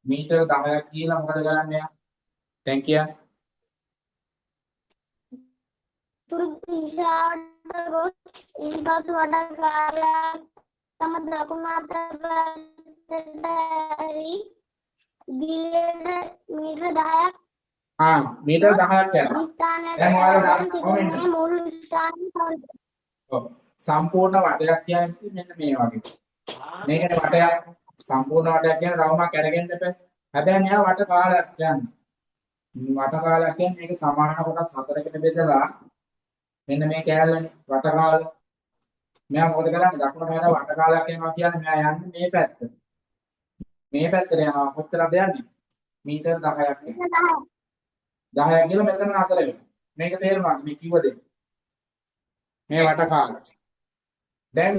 මීටර 10ක් කියලා මොකද කරන්නේ? දැන් කියන්න. උතුරු දිශාවට ගොස් ඉන්පසු වඩකාලා තම දකුණු අත පැත්තට ඇරී ඉදිරියට මීටර 10ක් මීටර 10ක් යනවා. ස්ථානයට දැන් ඔයාලා සිටින්නේ මුල් ස්ථානයේ කවුද? ඔව්. සම්පූර්ණ වටයක් කියන්නේ මෙන්න මේ වගේ. මේකනේ වටයක්. සම්පූර්ණ වටයක් කියන රවුමක් අරගෙන එපා. හැබැයි මෙයා වට කාලයක් කියන්නේ. වට කාලයක් කියන්නේ මේක සමාන කොටස් හතරකට බෙදලා මෙන්න මේ කෑල්ලනේ වට කාල. මෙයා මොකද කරන්නේ? දකුණු පැත්ත වට කාලයක් යනවා කියන්නේ මෙයා යන්නේ මේ පැත්ත. මේ පැත්තට යනවා කොච්චරද යන්නේ? මීටර 10ක් යනවා. 10ක් කියලා මෙතන නතර වෙනවා. මේක තේරුණාද? මේ කිව්ව දේ. මේ වට කාල. දැන්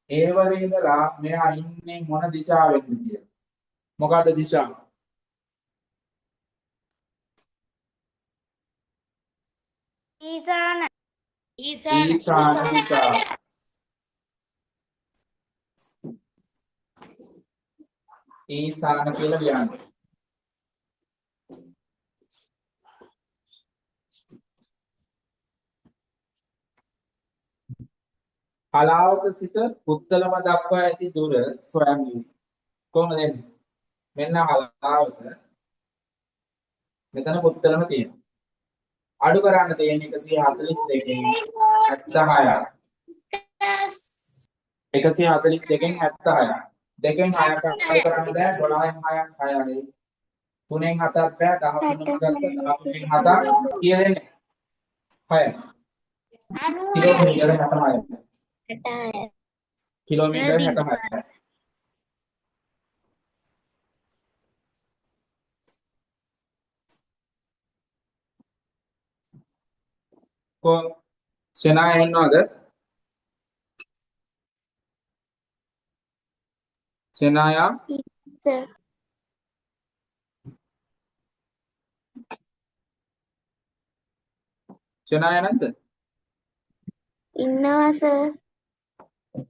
ඒ වල ඉඳලා මෙයා ඉන්නේ මොන දිශාවෙන්ද කියලා. මොකද්ද දිශාව? ඊසාන ඊසාන. ඊශාන දිශාව. ඊශාන කියලා කියන්නේ. හලාවත සිට පුත්තලම දක්වා ඇති දුර සොයන්නේ. කොහොමද එන්නේ? මෙන්න හලාවත. මෙතන පුත්තලම තියෙනවා. අඩු කරන්න තියෙන්නේ 142කින් 76යි. 142කින් 76යි. දෙකෙන් 6ක් අඩු කරන්න බෑ 12න් 6ක් 6යි. 3න් 7ක් බෑ 13න් ගත්ත 13න් 7ක් කියලා දෙන්නේ 6යි. කිලෝමීටර 66යි. කිලෝමීටර 66යි. කො සෙනාය ඉන්නවද? සෙනායා sir. සෙනාය නැද්ද? ඉන්නවා sir.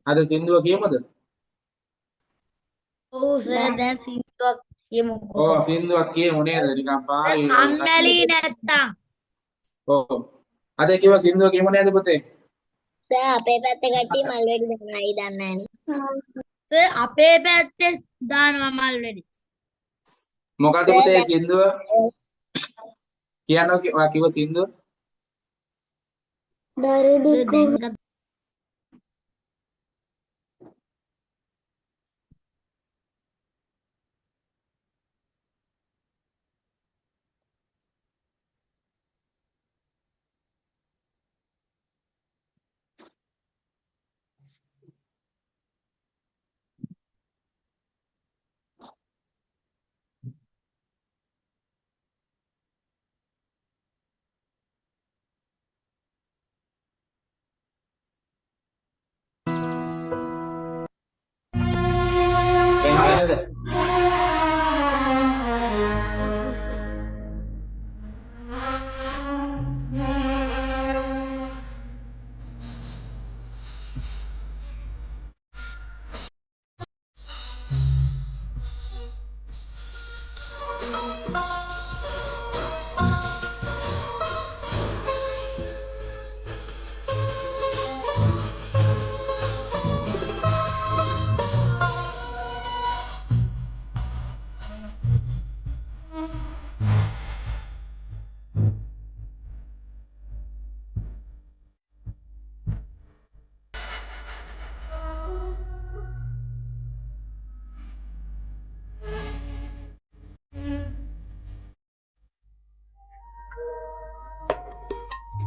අද සින්දුව කියමුද? ඔව් සර් දැන් සින්දුවක් කියමුකෝ. ඔව් සින්දුවක් කියමු නේද? නිකන් පාළි කම්මැලි නැත්තම්. ඔව් අද කිව්ව සින්දුව කියමු නේද පුතේ? සර් අපේ පැත්තේ කට්ටිය මල් වෙඩි දානවායි දන්නේ නැහැ. සර් අපේ පැත්තේ දානවා මල් වෙඩි. මොකද්ද පුතේ සින්දුව? කියන්න ඔයා කිව්ව සින්දුව? දරු සර් දුක දැන් වෙනවද?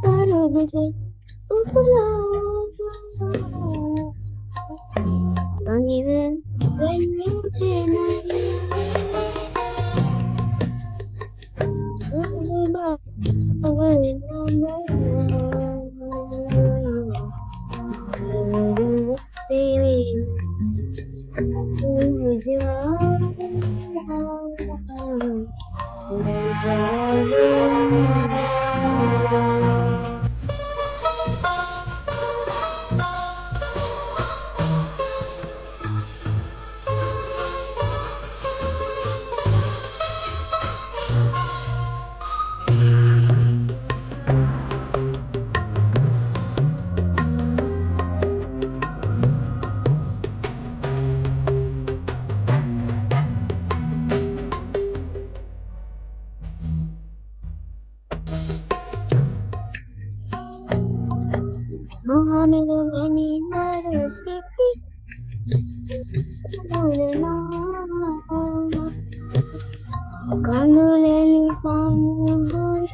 දරු දුක උපුලා තනිව වෙන්නේ Mohammed any mother city Kanguleni sambul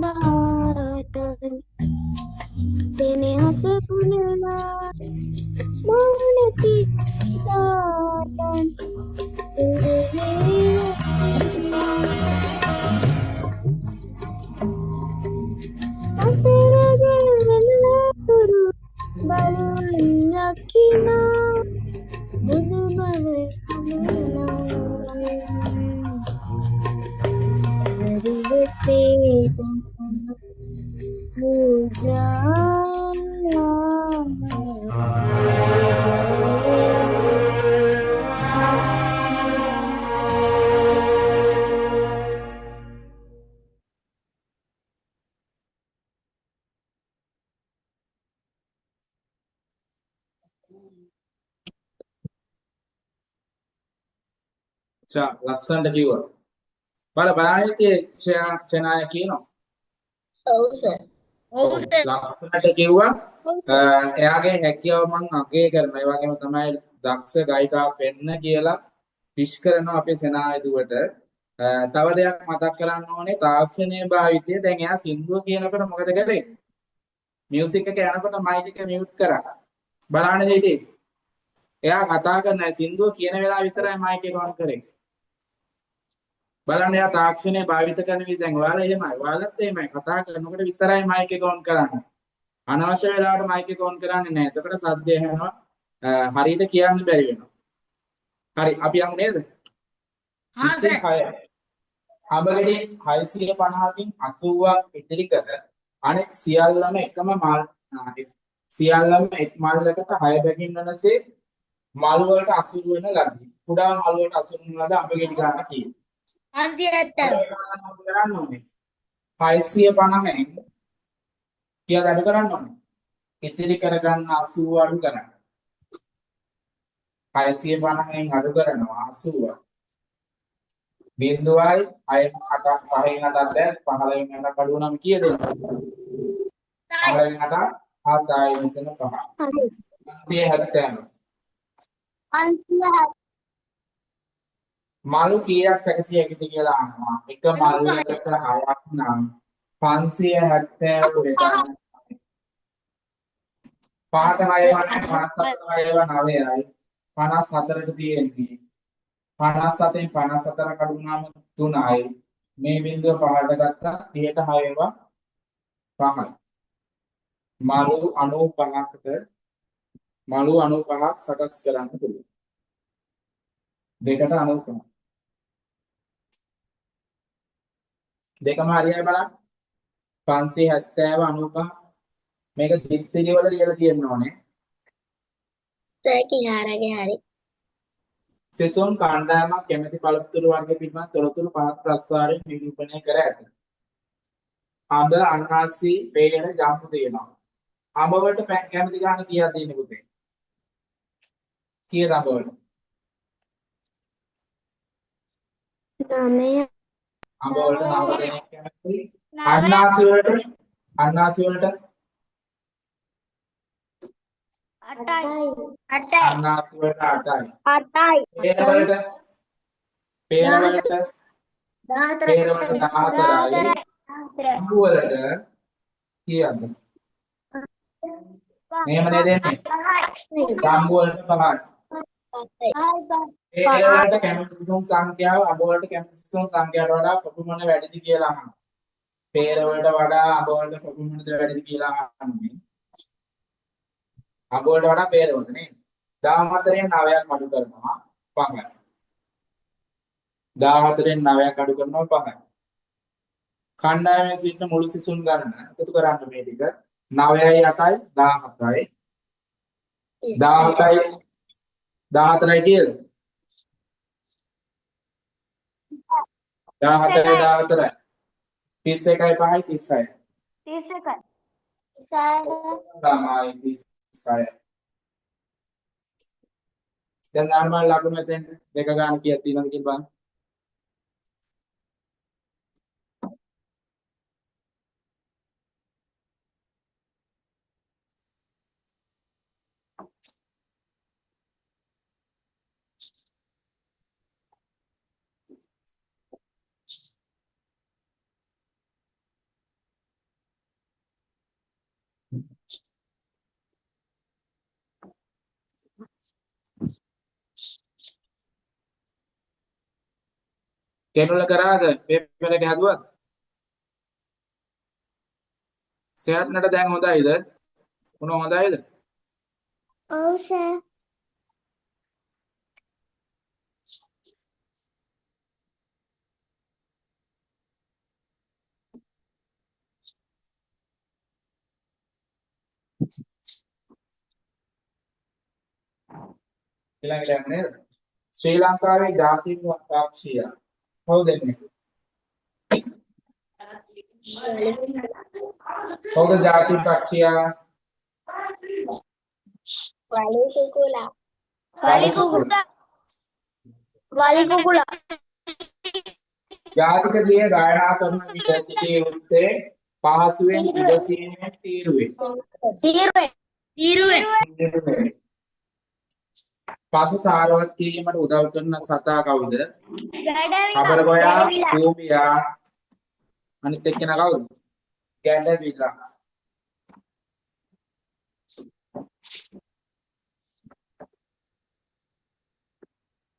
දාටන් දෙනහස පුනලා මහනති දාටන් අසරදල් වෙනලා තුරු බලුන් රකිනා බුදු බව හරිවතේ ලස්සනට කිව්වා. බලන්න ඉතින් චනාය කියනවා. ඔව් සර්. ඔව් සර්. ලස්සනට කිව්වා. එයාගේ හැකියාව මම අගය කරනවා. ඒ වගේම තමයි දක්ෂ ගායිකාවක් වෙන්න කියලා විශ් කරනවා අපේ සෙනායදුවට. තව දෙයක් මතක් කරන්න ඕනේ තාක්ෂණීය භාවිතය. දැන් එයා සින්දුව කියනකොට මොකද කරේ? මියුසික් එක යනකොට මයික් එක මියුට් කරා. බලන්න දෙයිද? එයා කතා කරන සින්දුව කියන වෙලාව විතරයි මයික් එක ඔන් කරේ. බලන්න එයා තාක්ෂණය භාවිත කරන විදිහ දැන් ඔයාලා එහෙමයි. ඔයාලත් එහෙමයි. කතා කරනකොට විතරයි මයික් එක ඔන් කරන්නේ. අනවශ්‍ය වෙලාවට මයික් එක ඔන් කරන්නේ නැහැ. එතකොට සද්දය ඇහෙනවා. හරියට කියන්න බැරි වෙනවා. හරි අපි යමු නේද? හා සර්. 26. අඹගෙඩි 650කින් 80ක් ඉතිරි කර අනෙක් සියල්ලම එකම මල් සියල්ලම එක් මල්ලකට 6 බැගින් වනසේ මල් වලට අසුරු වෙන ලදී. කුඩා මල් වලට අසුරු වෙන ලද අඹගෙඩි ගන්න කියනවා. 570. කරන්න ඕනේ 650න් කියලා අඩු කරන්න ඕනේ. ඉතිරි කරගන්න 80 අඩු කරන්න. 650න් අඩු කරනවා 80. බිඳුවයි 6 8ක් 5න් 8ක් දැන් 15න් 8ක් අඩු වුණාම කීයද? 15න් 8ක් 7යි මෙතන 5. 70. මලු කීයක් සැකසිය හැකිද කියලා අහනවා. එක මල්ලකට 6ක් නම් 570 බෙදන්න. පාට 6 වන්නේ 57 9යි. 54ට තියෙන්නේ. 57න් 54 කඩු වුණාම 3යි. මේ බිඳුව පහට ගත්තා 30ට 6 ඒවා 5යි. මලු 95ක් සකස් කරන්න පුළුවන්. දෙකට 95. දෙකම හරියයි බලන්න. 570 95 මේක දිත්තිරි වල ලියලා තියෙන්න ඕනේ. සර් කිහාරගේ හරි. සෙසොන් කණ්ඩායමක් කැමැති පළතුරු වර්ග පිළිබඳ තොරතුරු පහක් ප්‍රස්තාරයෙන් නිරූපණය කර ඇත. අඹ, අන්නාසි, පේන, ජම්බු තියෙනවා. අඹ වලට කැමැති ගාන කීයක් දෙන්නේ පුතේ? කීයද අඹ වලට? 9 අඹ වලට 9 දෙනෙක් කැමැති. අන්නාසි වලට 8යි. අන්නාසි වලට 8යි. 8යි. පේන වලට 14යි. අඹ වලට කීයක්ද? මෙහෙම නේද එන්නේ? අඹ වලට 5යි. ඒ වලට කැමති සිසුන් සංඛ්‍යාව අඹ වලට කැමති සිසුන් සංඛ්‍යාවට වඩා ප්‍රමාණ වැඩිද කියලා අහනවා. පේර වලට වඩා අඹ වලට ප්‍රමාණද වැඩිද කියලා අහන්නේ. අඹ වලට වඩා පේර වලට නේ. 14න් 9ක් අඩු කරනවා 5යි. 14න් 9ක් අඩු කරනවා 5යි. කණ්ඩායමේ සිටින මුළු සිසුන් ගණන එකතු කරන්න මේ ටික 9යි 8යි 17යි 17යි 14යි කියද? 17යි 14යි 31යි 5යි 36යි 31යි. තමයි 36යි. දැන් නාමල් ලකුණු මෙතෙන් දෙක ගන්න කීයක් තියෙනවද කියලා බලන්න. කෙනුල කරාද පේපර් එක හැදුවද? සෙයත්නට දැන් හොඳයිද? මොන හොඳයිද? ඔව් සර්. ඊළඟට යන්නේ නේද? ශ්‍රී ලංකාවේ ජාතික පක්ෂිය කවුද එන්නේ? කවුද ජාතික පක්ෂිය? වලි කුකුලා. වලි කුකුලා. ජාතික ගීය ගායනා කරන විට සිටී යුත්තේ පහසුවෙන් ඉවසීමෙන් තීරුවේ. තීරුවෙන්. පස සාරවත් කිරීමට උදව් කරන සතා කවුද? ගැඩවිලා. කබරගොයා, කූඹියා, අනිත් එක්කෙනා කවුද? ගැඩවිලා.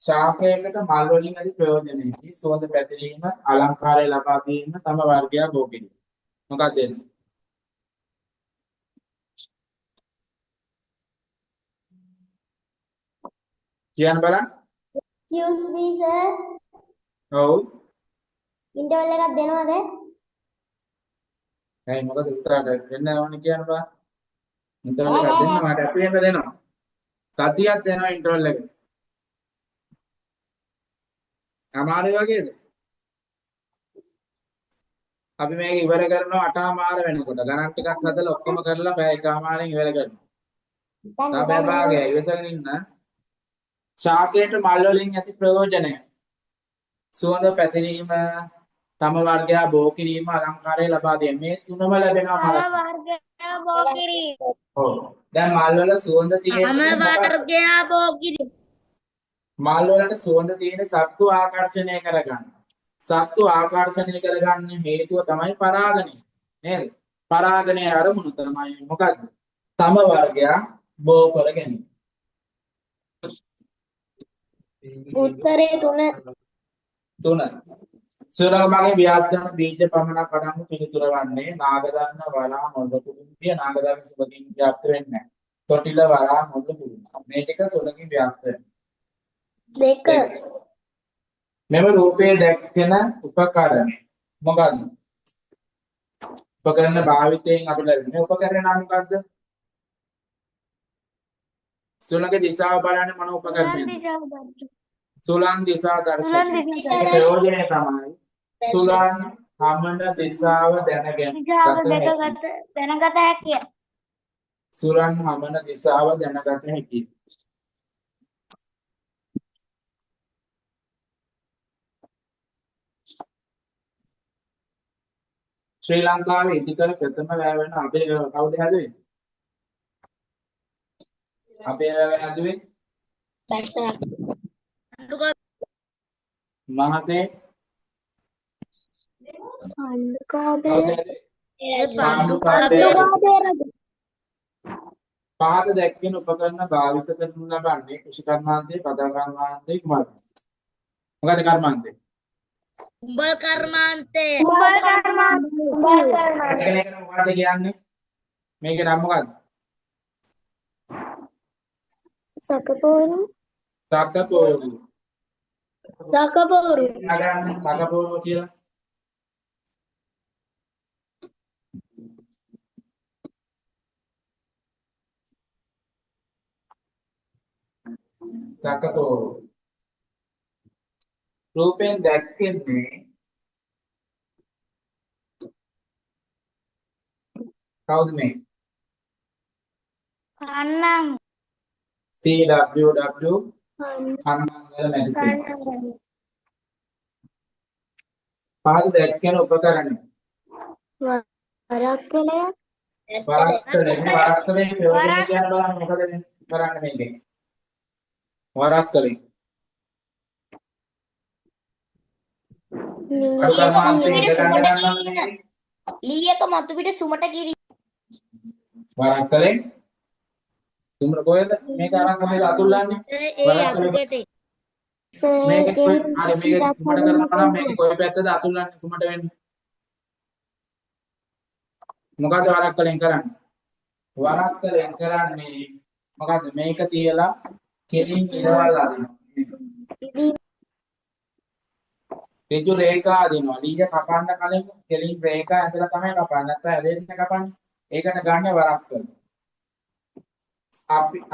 ශාකයකට මල් වලින් ඇති ප්‍රයෝජනයකි සුවඳ පැතිරීම, අලංකාරය ලබා දීම, තම වර්ගයා බෝ කිරීම. මොකක්ද එන්නේ? කියන්න බලන්න. Excuse me sir. ඔව්. ඉන්ටර්වල් එකක් දෙනවද? ඇයි මොකද උත්තරට වෙන්න ඕනේ කියන්න බලන්න. ඉන්ටර්වල් එකක් දෙන්න මට අපි එක දෙනවා. සතියක් දෙනවා ඉන්ටර්වල් එක. අමාරු වගේද? අපි මේක ඉවර කරනවා 8:00 වෙනකොට. ගණන් ටිකක් හදලා ඔක්කොම කරලා පැය එකමාරෙන් ඉවර කරනවා. තව භාගය ඉවතගෙන ඉන්න. ශාකයට මල් වලින් ඇති ප්‍රයෝජනය. සුවඳ පැතිරීම, තම වර්ගයා බෝ කිරීම, අලංකාරය ලබා දීම. මේ තුනම ලැබෙනවා මලක්. වර්ගය බෝ කිරීම. ඔව්. දැන් මල් වල සුවඳ තම තියෙන්නේ වර්ගයා බෝ කිරීම. මල් වලට සුවඳ තියෙන සත්තු ආකර්ෂණය කරගන්න. සත්තු ආකර්ෂණය කරගන්න හේතුව තමයි පරාගණය. නේද? පරාගණයේ අරමුණු තමයි මොකද්ද? තම වර්ගයා බෝ කර ගැනීම. උත්තරේ 3. සුරමගේ ව්‍යාප්තන බීජ පමණක් අඩංගු පිළිතුර වන්නේ නාගදන්න වරා මොළ කුඩුම්බිය නාගදන්න සුලකින් ව්‍යාප්ත වෙන්නේ නැහැ. තොටිල වරා මොළ කුඩුම්බිය. මේ ටික සුලකින් ව්‍යාප්ත වෙනවා. 2. මෙම රූපයේ දැක්කෙන උපකරණ මොකක්ද? උපකරණ භාවිතයෙන් අපිට ලැබෙන උපකරණ නම් මොකක්ද? සුලංගේ දිශාව බලන්නේ මොන උපකරණයද? සුලං දිශා දර්ශනය. ප්‍රයෝජනය තමයි සුලං හමන දිශාව දැනගත හැකිය. සුලං හමන දිශාව දැනගත හැකියි. ශ්‍රී ලංකාවේ ඉදිකල ප්‍රථම වැය වෙන අපේ කවුද හැදුවේ? අපේ වැය හැදුවේ මහසේ පහත දැක්වෙන උපකරණ භාවිත කරනු ලබන්නේ කෘෂි කර්මාන්තයේ පදා කර්මාන්තයේ කුමක්ද? මොකද කර්මාන්තේ? උඹල් කර්මාන්තේ. මේකට මොකද කියන්නේ? මේකේ නම මොකද්ද? සකපෝරු. සකපෝරු. සකපෝරු. නගරන්නේ සකපෝරු කියලා. සකපෝරු. රූපෙන් දැක්කෙන්නේ කවුද මේ? කන්නම්. CWW කන්නංගල මැදිරිය. පහත දැක්කෙන උපකරණ වරක්කලය. වරක්කලේ ප්‍රයෝජනය කියන බලන්න මොකද කරන්නේ මේකෙන්? වරක්කලේ ලීයක මතු පිට සුමට කිරි. වරක්කලේ තුමර කොහෙද මේක අරන් තමයි අතුල්ලන්නේ? ඒ අතුගටේ. මේක ඒකෙන් හරි මේක ටිකක් සුමට හරින්න කරනවා නම් මේක පුළුවන්. කොයි පැත්තද අතුල්ලන්නේ සුමට වෙන්නේ? මොකද්ද වරක්කලෙන් කරන්නේ? වරක්කලෙන් කරන්නේ මොකද්ද මේක තියලා කෙලින් ඉරවල් අදිනවා. ඉතින් ඍජු රේඛා අදිනවා. ලීය කපන්න කලින් කෙලින් රේඛා ඇඳලා තමයි කපන්නේ. නැත්නම් ඇදෙන්න කපන්නේ. ඒකට ගන්න වරක්කල.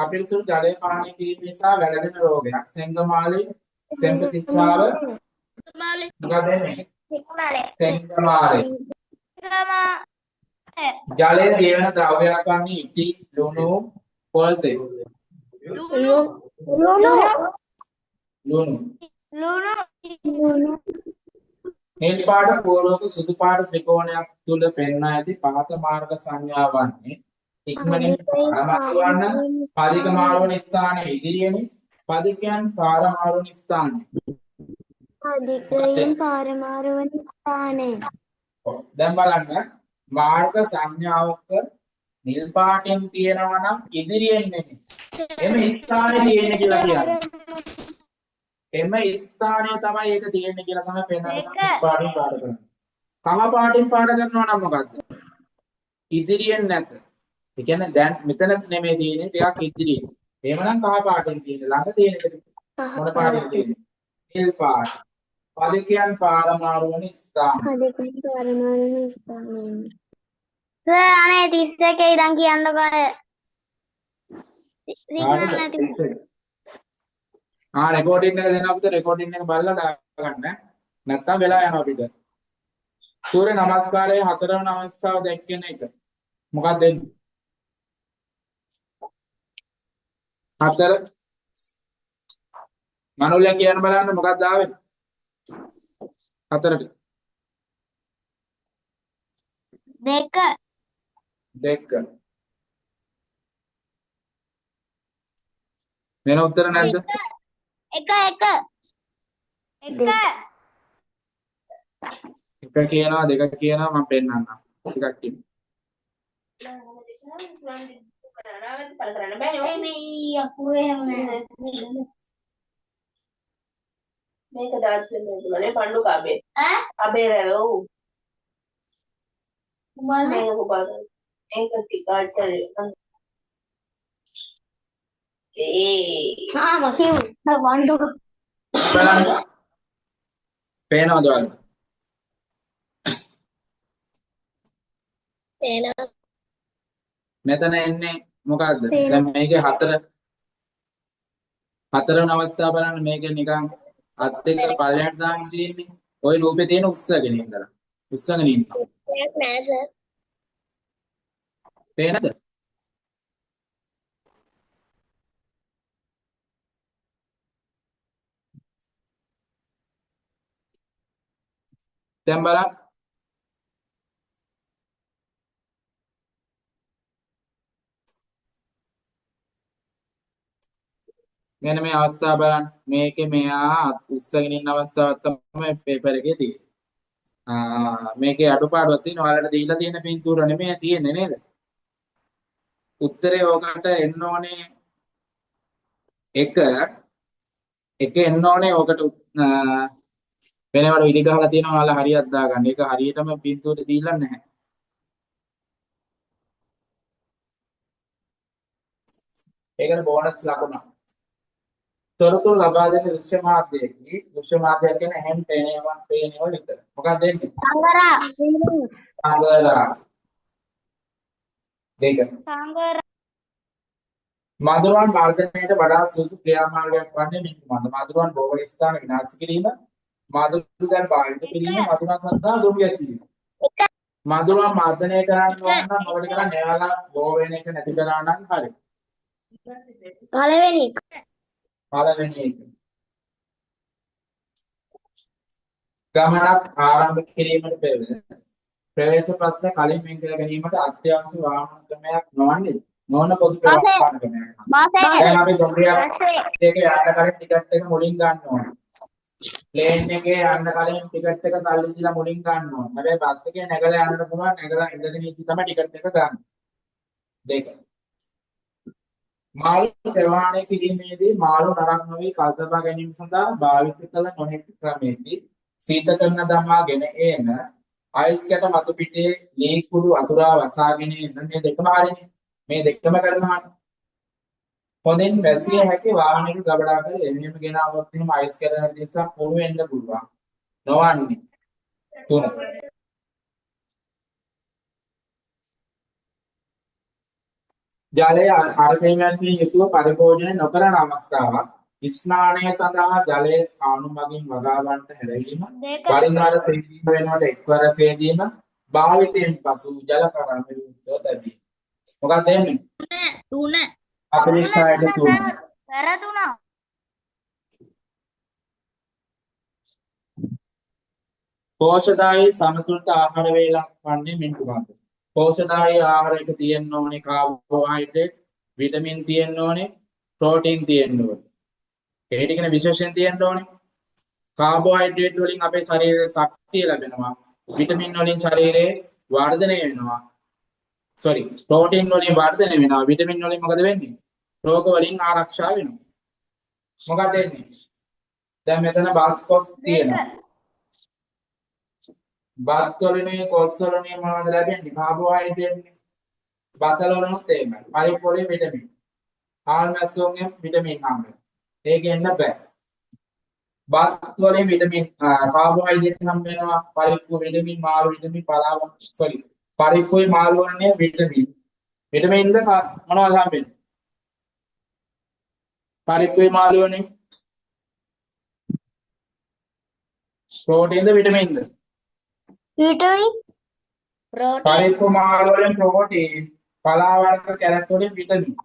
අපිරිසුදු ජලය පානය කිරීම නිසා වැළඳෙන රෝගයක්. සෙංගමාලේ සෙම්පතිස්සාව මාලේ මොකක්ද වෙන්නේ? සිංහලේ. සෙංගමාලේ ජලය දියවන ද්‍රව්‍යයක් වන්නේ ඉටි, ලුණු, පොල් තෙල්. ලුණු ලුණු. ලුණු නිල් පාට පූර්වක සුදු පාට ත්‍රිකෝණයක් තුල පෙන්වා ඇති පහත මාර්ග සංඥා වන්නේ ඉක්මනින් පාරමාරුවන්න පදික මාරුවන ස්ථානයේ ඉදිරියෙනි පදිකයන් පාරමාරුවන ස්ථානයේ අධිකයෙන් පාරමාරු වන ස්ථානය. දැන් බලන්න මාර්ග සංඥාවක නිල් පාටෙන් තියෙනවා නම් ඉදිරියෙන් නෙමෙයි එම ස්ථානයේ තියෙන්නේ කියලා කියන්නේ එම ස්ථානයේ තමයි ඒක තියෙන්නේ කියලා තමයි පෙන්වන්නේ නිල් පාටින් පාට කරන්නේ කහ පාටින් පාට කරනවා නම් මොකද්ද ඉදිරියෙන් නැත ඒ කියන්නේ දැන් මෙතන නෙමෙයි තියෙන්නේ ටිකක් ඉදිරියෙන් එහෙමනම් කහ පාටින් තියෙන්නේ ළඟ තියෙන එක මොන පාටින් තියෙන්නේ නිල් පාට පදිකයන් පාරමාරු වන ස්ථාන අධිකයෙන් පාරමාරු වන ස්ථානය. සර් අනේ 31 ඉඳන් කියන්නකෝ සිග්නල් නැති රෙකෝඩින් එක දෙන්න අපිට රෙකෝඩින් එක බලලා දාගන්න. නැත්තම් වෙලා යනවා අපිට. සූර්ය නමස්කාරයේ හතරවන අවස්ථාව දැක්කෙන එක. මොකක්ද දෙන්නේ? හතර මනුලෙන් කියන්න බලන්න මොකක්ද ආවේ? හතරට. දෙක. වෙන උත්තර නැද්ද? එක එක කියනවා දෙක කියනවා මම පෙන්නන්නම්. ටිකක් කියන්න. මේ අකුරු එහෙම නැහැ මේක දාන්න ඕනේ පණ්ඩු කබේ. කබේ රැවෝ. කුමාර මේක කොබල්. මේක ටිකක් මකියු වන්දු බලන්න. පේනවද ඔයාලට? පේනවා. මෙතන එන්නේ මොකක්ද? පේනවා. දැන් මේකේ හතරවන අවස්ථාව බලන්න මේක නිකන් අත් දෙක පල්ලෙහාට දාන්න තියෙන්නේ. ওই රූපේ තියෙන උස්සගෙන ඉඳලා. උස්සගෙන ඉන්නවා. ඒක නෑ සර්. පේනද? දැන් බලන්න. මෙන්න මේ අවස්ථාව බලන්න. මේකේ මෙයා උස්සගෙන ඉන්න අවස්ථාවක් තමයි පේපර් එකේ තියෙන්නේ. මේකේ අඩුපාඩුවක් තියෙනවා. ඔයාලට දීලා තියෙන පින්තූර නෙමෙයි තියෙන්නේ නේද? උත්තරේ ඕකට එන්න ඕනේ එක එන්න ඕනේ ඕකට වෙනවට ඉලි ගහලා තියෙනවා. ඔයාලා හරියට දාගන්න. ඒක හරියටම පින්තූරේ දීලා නැහැ. ඒකට බෝනස් ලකුණ. තොරතුරු ලබා දෙන දෘශ්‍ය මාධ්‍යයේදී දෘශ්‍ය මාධ්‍ය කියන්නේ හැම පේනවා විතර. මොකක්ද දෙන්නේ? සංගරා. දෙක. මధుරවන් වර්ධනයට වඩා සුදුසු ක්‍රියාමාර්ගයක් වන්නේ නිකුමද? මధుරවන් බෝවල ස්ථාන විනාශ කිරීම, මధుර දැන් භාවිත කිරීම, මధుරන් සඳහා දුම් ගැසීම. මధుරවන් වර්ධනය කරන්න ඕන නම් මොකද කරන්නේ? එයාලා බෝ වෙන එක නැති කරා නම් හරි. පළවෙනි පළවෙනි එක. ගමනක් ආරම්භ කිරීමට පෙර ප්‍රවේශ පත්‍ර කලින් වෙන් කර ගැනීමට අත්‍යවශ්‍ය වාහන ක්‍රමයක් නොවන පොදු ප්‍රවාහන ක්‍රමයක්. දැන් අපි ගොම්බියක් එකේ යන්න කලින් ටිකට් එක මුලින් ගන්න ඕනේ. ප්ලේන් එකේ යන්න කලින් ටිකට් එක සල්ලි දීලා මුලින් ගන්න ඕනේ. හැබැයි බස් එකේ නැගලා යන්න පුළුවන් නැගලා ඉඳගෙන ඉඳි තමයි ටිකට් එක ගන්න. දෙක. මාළු ප්‍රවාහනය කිරීමේදී මාළු නරක් නොවී කල්තබා ගැනීම සඳහා භාවිත කළ නොහැකි ක්‍රමයකි. සීත කරන දමාගෙන එන අයිස් කැට මතු පිටේ ලී කුඩු අතුරා වසාගෙන එන මේ දෙකම හරිනේ. මේ දෙකම කරනවානේ. හොඳින් වැසිය හැකි වාහනයක ගබඩා කර එළියම ගෙන આવොත් එහෙම අයිස් කැට නැති නිසා පොළු වෙන්න පුළුවන්. නොවන්නේ. 3. ජලය අර්ධයෙන් වැස්මින් යුතුව පරිභෝජනය නොකරන අවස්ථාවක්. ස්නානය සඳහා ජලය කාණු මගින් වගාවන්නට හැරවීම, වරින් වර සේදීම වෙනුවට එක්වර සේදීම, භාවිතයෙන් පසු ජල කරඬු යුක්තව තැබීම. මොකක්ද එන්නේ? 3 46ට 3. වැරදුනා. පෝෂදායී සමතුලිත ආහාර වේලක් වන්නේ මෙන්න කුමක්ද? පෝෂදායී ආහාරයක තියෙන්න ඕනේ කාබෝහයිඩ්‍රේට්, විටමින් තියෙන්න ඕනේ, ප්‍රෝටීන් තියෙන්න ඕනේ. ඒ ටිකනේ විශේෂයෙන් තියෙන්න ඕනේ. කාබෝහයිඩ්‍රේට් වලින් අපේ ශරීරයේ ශක්තිය ලැබෙනවා. විටමින් වලින් ශරීරයේ වර්ධනය වෙනවා. ප්‍රෝටීන් වලින් වර්ධනය වෙනවා. විටමින් වලින් මොකද වෙන්නේ? රෝග වලින් ආරක්ෂා වෙනවා. මොකක්ද වෙන්නේ? දැන් මෙතන බාස්කොස් තියෙනවා. බත් වලින් කොස් වලින් මොනවද ලැබෙන්නේ? කාබෝහයිඩ්‍රේට් නේ. බත් වලිනුත් එහෙමයි. පරිප්පු වලින් විටමින්. ආල් මැස්සොන්ගෙන් විටමින් හම්බ වෙනවා. ඒක එන්න බෑ. බත් වලින් විටමින් කාබෝහයිඩ්‍රේට් හම්බ වෙනවා. පරිප්පු විටමින්, මාළු විටමින්, පරිප්පුයි මාළු වලින් විටමින්. විටමින්ද මොනවද හම්බෙන්නේ? පරිප්පුයි මාළු වලින් ප්‍රෝටීන්ද විටමින්ද? විටමින්. පරිප්පු මාළු වලින් ප්‍රෝටීන්, පලා වර්ග කැරට් වලින් විටමින්.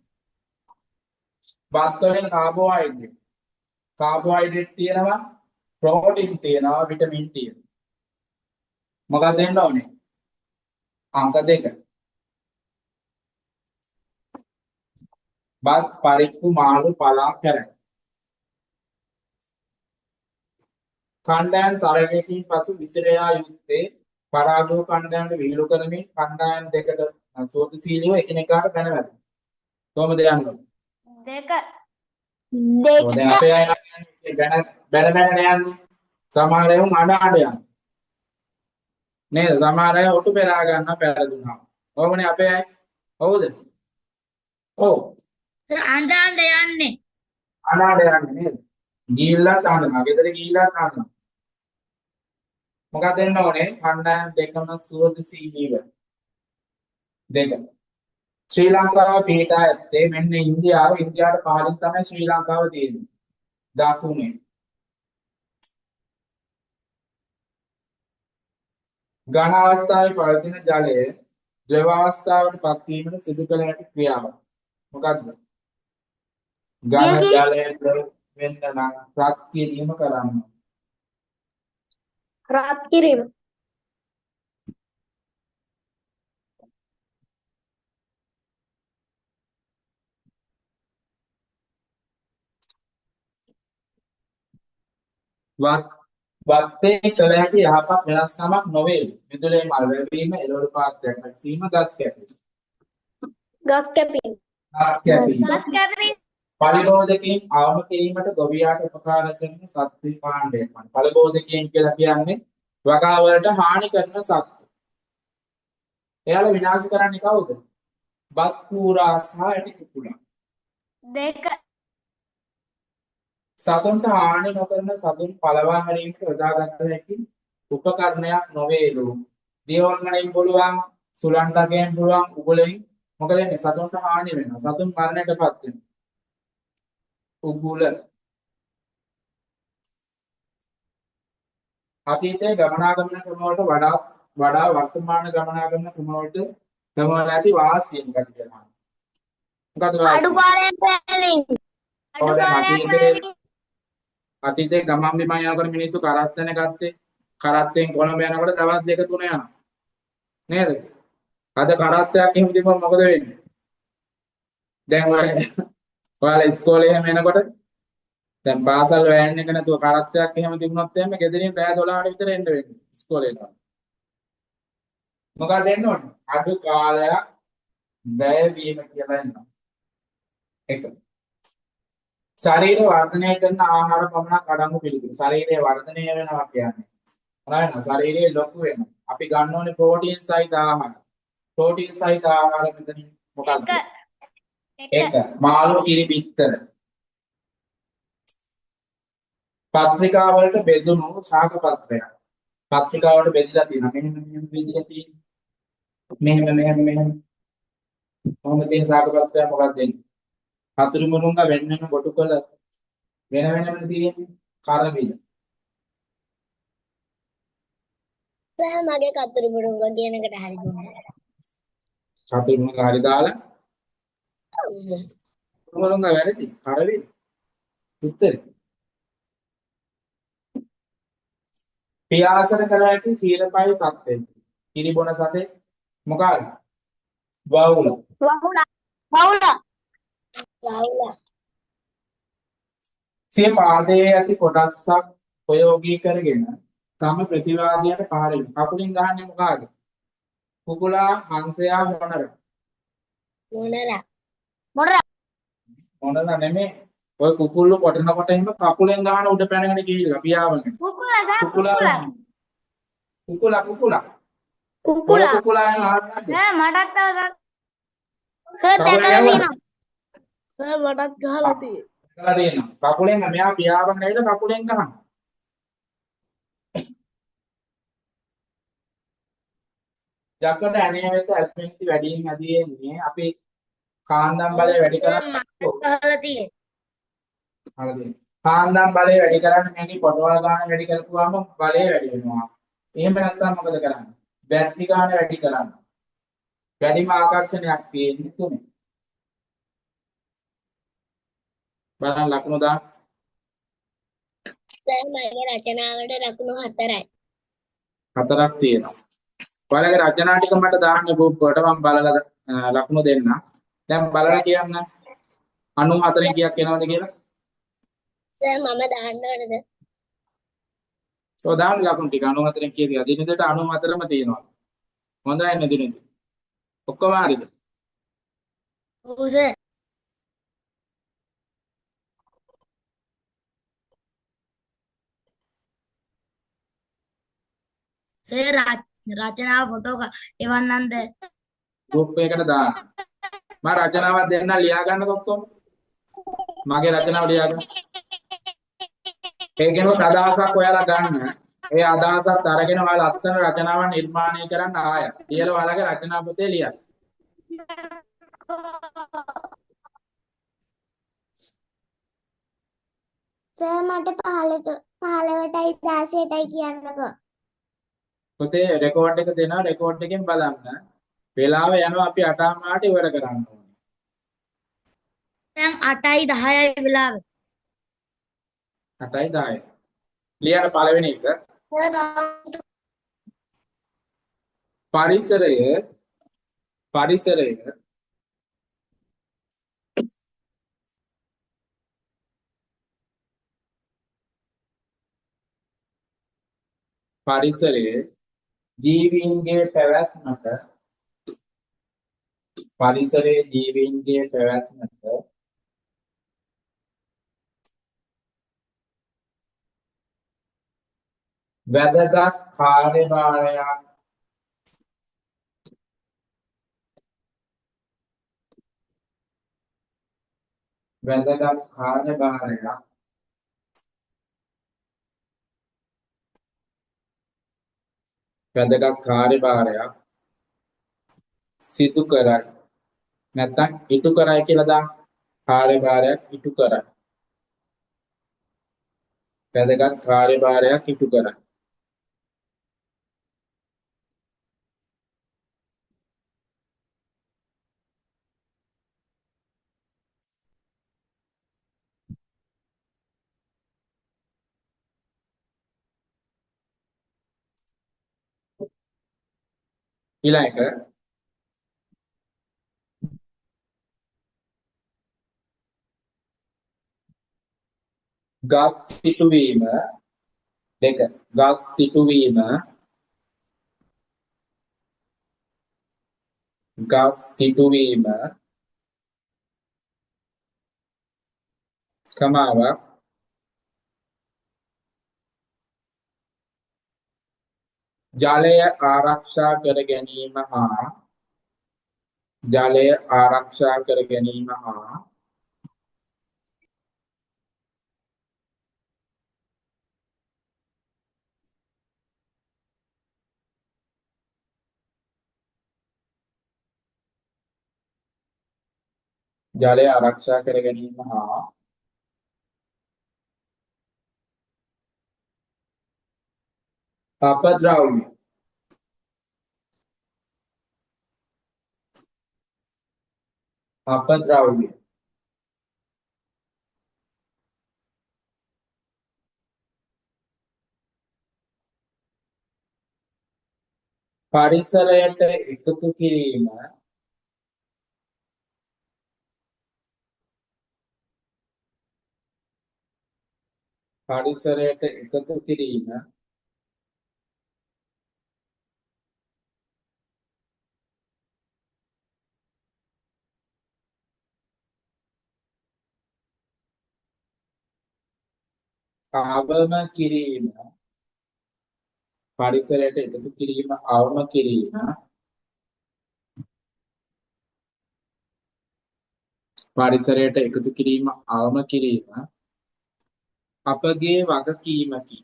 බත් වලින් කාබෝහයිඩ්‍රේට්. කාබෝහයිඩ්‍රේට් තියෙනවා, ප්‍රෝටීන් තියෙනවා, විටමින් තියෙනවා. මොකක්ද දෙන්න ඕනේ? අංක 2. බත්, පරිප්පු, මාළු, පලා, කැරට්. කණ්ඩායම් තරගයකින් පසු විසිර යා යුත්තේ පරාජය කණ්ඩායමට විහිළු කරමින් කණ්ඩායම් දෙකට සෝදශීලීව එකිනෙකාට පැන වැදුණා. කොහොමද යන්නේ? 2. දැන් අපේ අය නම් බැන යන්නේ. සමහර ඒවා අඬ යනවා. නේද? සමහර අය ඔටු පෙරා ගන්න පෙරදුනා. කොහොමනේ අපේ අය? හවුද? ඔව්. අඬ යන්නේ. අඬ යන්නේ නේද? ගිහිල්ලා තානවා. ගෙදර ගිහිල්ලා තානවා. මොකක්ද දෙන්න ඕනේ? කණ්ඩායම් දෙකම සුවදශීලීව. 2. ශ්‍රී ලංකාව පිහිටා ඇත්තේ මෙන්න ඉන්දියාවට පහළින් තමයි ශ්‍රී ලංකාව තියෙන්නේ. දකුණේ. ඝන අවස්ථාවේ පවතින ජලය ද්‍රව අවස්ථාවට පත්වීමට සිදු කළ හැකි ක්‍රියාවක්. මොකක්ද? ඝන ජලය ද්‍රව වෙන්න නම් රත් කිරීම කරන්න. රත් කිරීම. වත්තේ කළ හැකි යහපත් වෙනස්කමක් නොවේ. මිදුලේ මල් වැවීම, එළවලු පාත්‍රයක් නැසීම, ගස් කැපීම. ගස් කැපීම. ගස් කැපීම. පරිබෝධකයෙන් අවම කිරීමට ගොවියාට උපකාර කරන සත්ත්ව භාණ්ඩයක්. පරිබෝධකයෙන් කියලා කියන්නේ වගාවලට හානි කරන සත්ත්ව. එයාලා විනාශ කරන්නේ කවුද? බත් කූරා සහ ඇටි කුකුලා. 2. සතුන්ට හානි නොකරන සතුන් පළවා හැරීමට යොදාගත හැකි උපකරණයක් නොවේලු. දියවල් වලින් පුළුවන්, සුලන් ඩගයෙන් පුළුවන්, උගලෙන් මොකද වෙන්නේ? සතුන්ට හානි වෙනවා. සතුන් මරණයටපත් වෙනවා. උගුල. අතීතයේ ගමනාගමන ක්‍රම වලට වඩා වර්තමාන ගමනාගමන ක්‍රම වලට ඇති වාසිය මොකක්ද කියලා. මොකද වාසිය? අඩු කාලයක් පැවැත්වීම. අතීතයේ ගමන් බිමන් යනකොට මිනිස්සු කරත්තන ගත්තේ. කරත්තෙන් කොළඹ යනකොට දවස් 2-3 යනවා. නේද? අද කරත්තයක් එහෙම තිබ්බම මොකද වෙන්නේ? දැන් ඔයාලා ඉස්කෝලේ එහෙම එනකොට දැන් පාසල් වෑන් එක නැතුව කරත්තයක් එහෙම තිබුණොත් එහෙම ගෙදරින් රෑ 12ට විතර එන්න වෙන්නේ ඉස්කෝලේට. මොකක්ද දෙන්න ඕනේ? අඩු කාලයක් වැය වීම කියලා එනවා. 1. ශරීරය වර්ධනය කරන ආහාර පමණක් අඩංගු පිළිතුරු. ශරීරය වර්ධනය වෙනවා කියන්නේ මොනවාද? ශරීරය ලොකු වෙනවා. අපි ගන්න ඕනේ ප්‍රෝටීන් සහිත ආහාර. ප්‍රෝටීන් සහිත ආහාර මෙතන මොකක්ද? 1. මාළු කිරි බිත්තර. පත්‍රිකා වලට බෙදුණු ශාක පත්‍රයක්. පත්‍රිකා වලට බෙදලා තියෙනවා. මෙහෙම බෙදලා තියෙනවා. මෙහෙම. කොහොමද තියෙන ශාක පත්‍රය මොකක්ද දෙන්නේ? හතුරු මුරුංග වෙන වෙන කොටු කළ වෙන වෙනම තියෙන්නේ කරවිල. සර් මගේ කතුරු මුරුංග කියන එකට හරි දුන්නා. හතුරු මුරුංග හරි දාලා ඔව්. මුරුංග වැරදි. කරවිල. උත්තරේ. පියාසන කළ හැකි ශීලපයි සත්ත්වෙක්. කිරි බොන සතේ මොකක්ද? වවුල. වවුලා. සිය පාදයේ ඇති කොටස්සක් ප්‍රයෝගී කරගෙන තම ප්‍රතිවාදියාට පහර දෙන. කකුලින් ගහන්නේ මොකක්ද? කුකුලා, හංසයා, මොනරා නෙමෙයි. ඔය කුකුල්ල කොටනකොට එහෙම කකුලෙන් ගහන උඩ පැනගෙන ගිහිල්ලා පියාඹගෙන. කුකුලා. කුකුලා යන ආකාරය. මටත් සර් මටත් ගහලා තියෙන්නේ. කරලා තියෙනවා. කකුලෙන් මෙයා පියාඹගෙන ඇවිල්ලා කකුලෙන් ගහනවා. යකඩ ඇණේ වෙත ඇල්පෙන්ති වැඩියෙන් ඇදීන්නේ අපි කාන්දම් බලය වැඩි කරන්නේ. ගහලා තියෙන්නේ. හරිද? කාන්දම් බලය වැඩි කරන්න මේකේ පොටවල් ගන්න වැඩි කරපුවාම බලය වැඩි වෙනවා. එහෙම නැත්නම් මොකද කරන්නේ? බැටරි ගන්න වැඩි කරන්න. වැඩිම ආකර්ෂණයක් තියෙන්නේ තුනේ. බලන්න ලකුණු දාන්න. සර් මගේ රචනාවට ලකුණු 4යි. 4ක් තියෙනවා. ඔයාලගේ රචනා ටික මට දාන්න ගෲප් වලට මම බලලා ලකුණු දෙන්න. දැන් බලලා කියන්න 94න් කීයක් එනවද කියලා. සර් මම දාන්න ඕනද? ඔය දාන්න ලකුණු ටික 94න් කීයද? දිනෙකට 94ම තියෙනවා. හොඳයි නේ දිනෙද? ඔක්කොම හරිද? ඔව් සර්. සර් රචනාව ෆොටෝ එවන්නන්ද? ගෲප් එකකට දාන්න. මම රචනාවක් දෙන්න ලියා ගන්නකො ඔක්කොම. මගේ රචනාව ලියා ගන්න. ඒකෙනොත් අදහසක් ඔයාලා ගන්න. ඒ අදහසත් අරගෙන ඔයාලා ලස්සන රචනාවක් නිර්මාණය කරන්න ආය. ලියලා ඔයාලගේ රචනා පොතේ ලියන්න. සර් මට 15ටයි 16ටයි කියන්නකෝ. පොතේ රෙකෝඩ් එක දෙනවා රෙකෝඩ් එකෙන් බලන්න. වෙලාව යනවා අපි 8:00ට ඉවර කරන්න ඕනේ. දැන් 8යි 10යි වෙලාව. 8යි 10යි. ලියන පළවෙනි එක පරිසරය ජීවීන්ගේ පැවැත්මට වැදගත් කාර්යභාරයක් සිදු කරයි. නැත්නම් ඉටු කරයි කියලා දාන්න. කාර්යභාරයක් ඉටු කරයි. වැදගත් කාර්යභාරයක් ඉටු කරයි. ඊළඟ එක ගස් සිටුවීම දෙක ගස් සිටුවීම කමාවක් ජලය ආරක්ෂා කර ගැනීම හා ජලය ආරක්ෂා කර ගැනීම හා ජලය ආරක්ෂා කර ගැනීම හා අපද්‍රව්‍ය අපද්‍රව්‍ය පරිසරයට එකතු කිරීම පරිසරයට එකතු කිරීම අවම කිරීම පරිසරයට එකතු කිරීම අවම කිරීම පරිසරයට එකතු කිරීම අවම කිරීම අපගේ වගකීමකි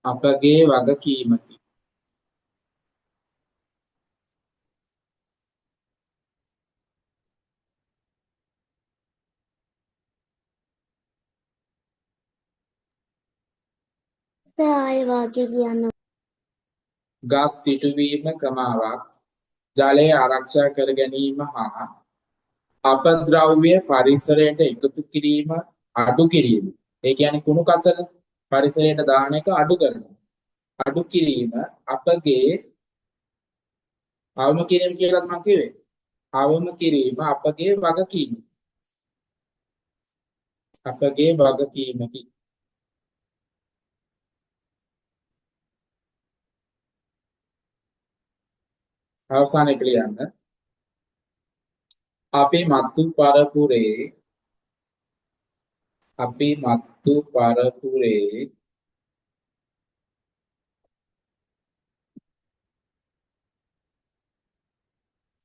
අපගේ වගකීමකි සාය වාක්‍ය කියන්න. ගස් සිටුවීම ක්‍රමාවක් ජලය ආරක්ෂා කර ගැනීම හා අපද්‍රව්‍ය පරිසරයට එකතු කිරීම අඩු කිරීම ඒ කියන්නේ කුණු කසල පරිසරයට දාන එක අඩු කරනවා අඩු කිරීම අපගේ අවම කිරීම කියලාත් මම කිව්වේ අවම කිරීම අපගේ වගකීමකි අවසානයේ ලියන්න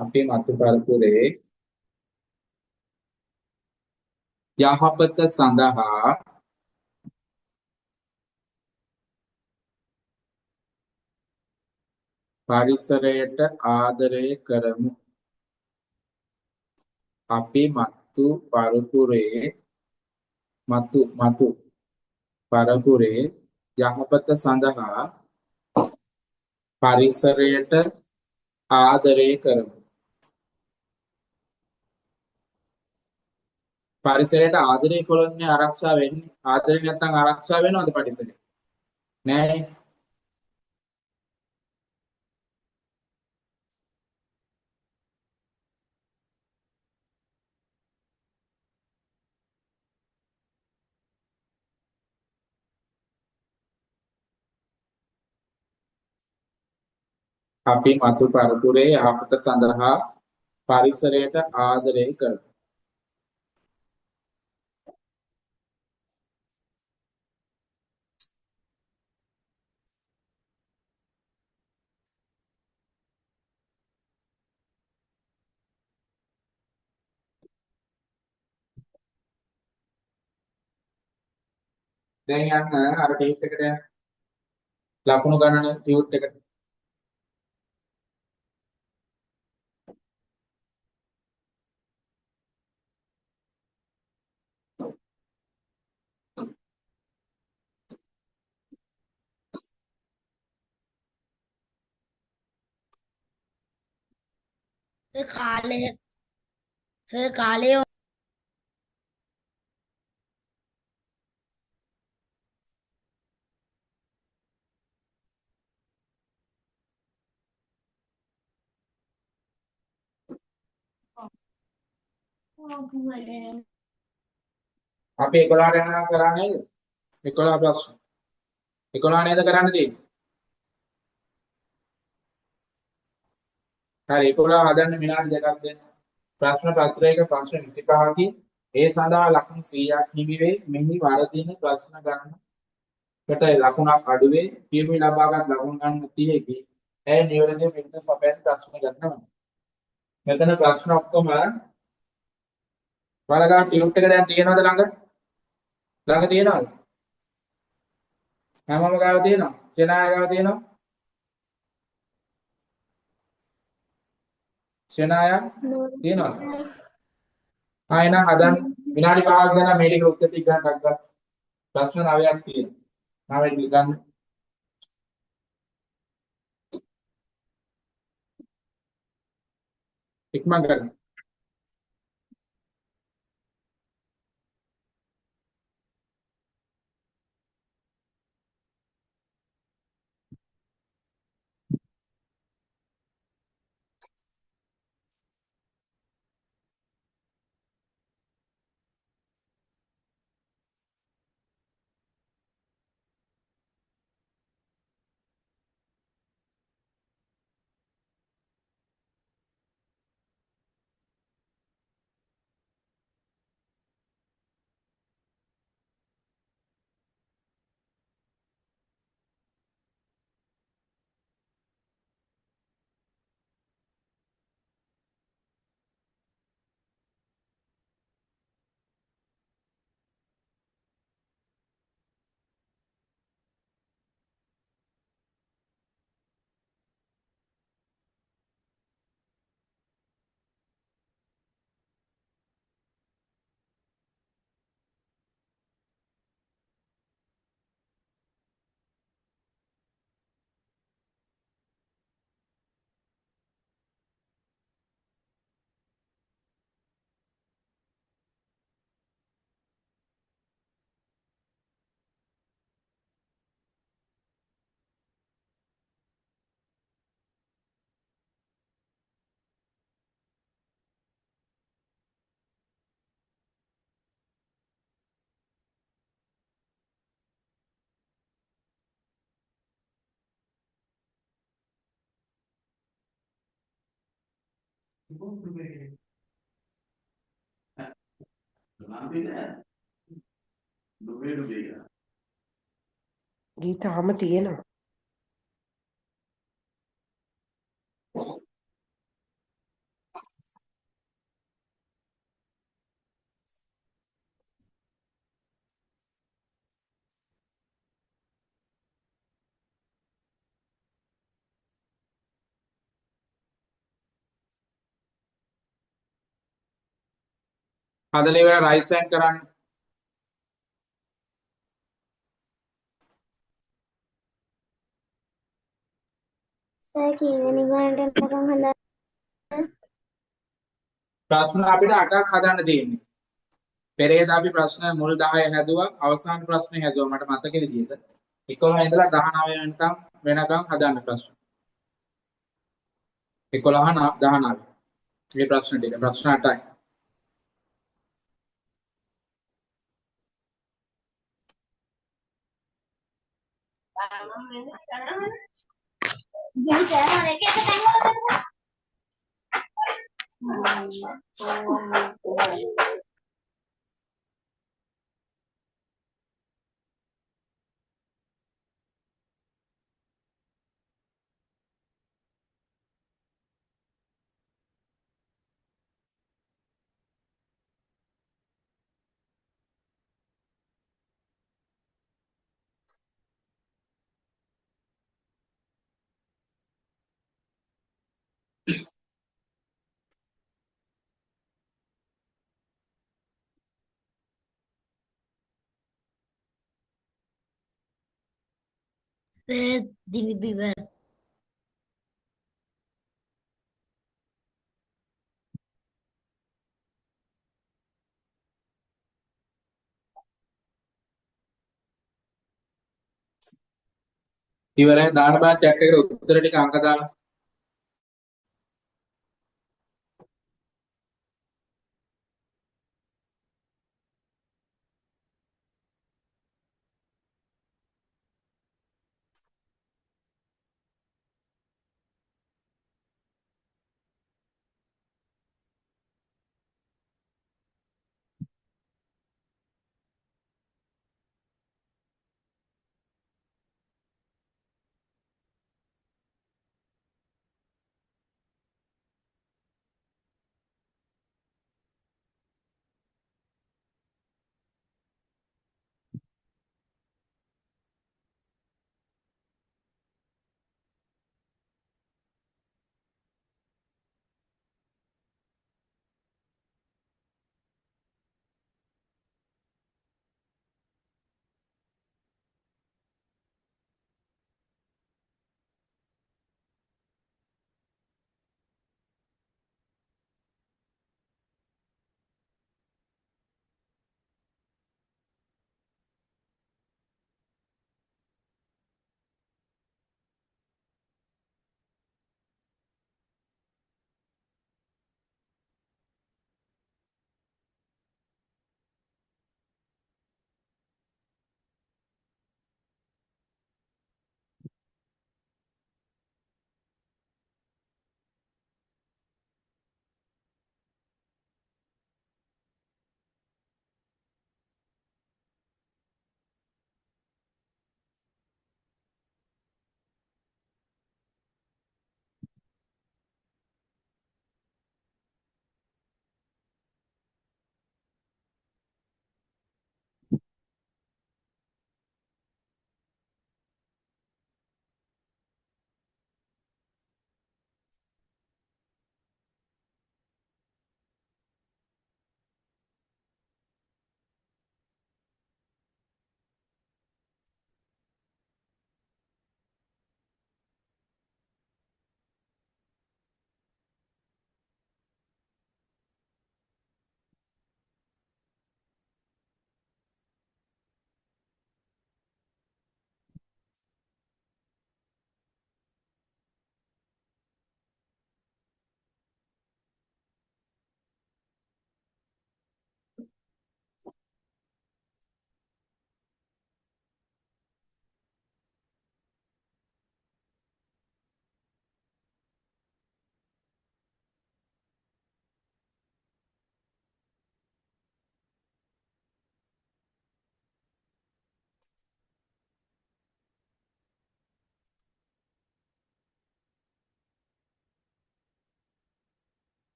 අපි මත්තු පරපුරේ යහපත සඳහා පරිසරයට ආදරය කරමු. අපි මතු පරපුරේ යහපත සඳහා පරිසරයට ආදරය කරමු. පරිසරයට ආදරය කළොත්නේ ආරක්ෂා වෙන්නේ. ආදරය නැත්නම් ආරක්ෂා වෙනවද පරිසරය? නෑ. අපි මතු පරපුරේ යහපත සඳහා පරිසරයට ආදරය කරමු. දැන් යන්න අර ටියුට් එකට ලකුණු ගණන ටියුට් එකට. කාලය අපි 11ට යනවා කරන්නේ නේද? 11 ප්‍රශ්න. 11 නේද කරන්න තියෙන්නේ? හරි 11 හදන්න විනාඩි දෙකක් දෙන්න. ප්‍රශ්න පත්‍රයක ප්‍රශ්න 25කි. ඒ සඳහා ලකුණු 100ක් හිමි වේ. මෙහි වරදින ප්‍රශ්න ගණනකට ලකුණක් අඩු වේ. පියවි ලබාගත් ලකුණු ගණන 30කි. ඒ නිවැරදිව පිළිතුරු සපයන ප්‍රශ්න ගන්නවා. මෙතන ප්‍රශ්න ඔක්කොම ඔයාලගේ ටියුට් එක දැන් තියෙනවද ළඟ? ළඟ තියෙනවද? හැමෝම ගාව තියෙනවා. සෙනාය ගාව තියෙනවා. සෙනාය තියෙනවද? එහෙනම් හදන්න විනාඩි 5ක් ගන්න මේ ටික උත්තර ටික ගන්නක් ගන්න. ප්‍රශ්න 9ක් තියෙනවා. 9 ටික ගන්න. ඉක්මන් කරන්න. ගීතාම තියෙනවා. හදලා ඉවර රයිස් සෑන් කරන්න. සර් කීවෙනි ගානට එනකම් හදන්න. ප්‍රශ්න අපිට 8ක් හදන්න තියෙන්නේ. පෙරේද අපි ප්‍රශ්න මුල් 10 හැදුවා, අවසාන ප්‍රශ්නේ හැදුවා මට මතක විදිහට. 11 ඉඳලා 19 වෙනකම් හදන්න ප්‍රශ්න. 11 19. මේ ප්‍රශ්න ටික ප්‍රශ්න 8යි. සර් දිවිදු ඉවර. ඉවරයි දාන බා chat එකට උත්තර ටික අංක දාලා.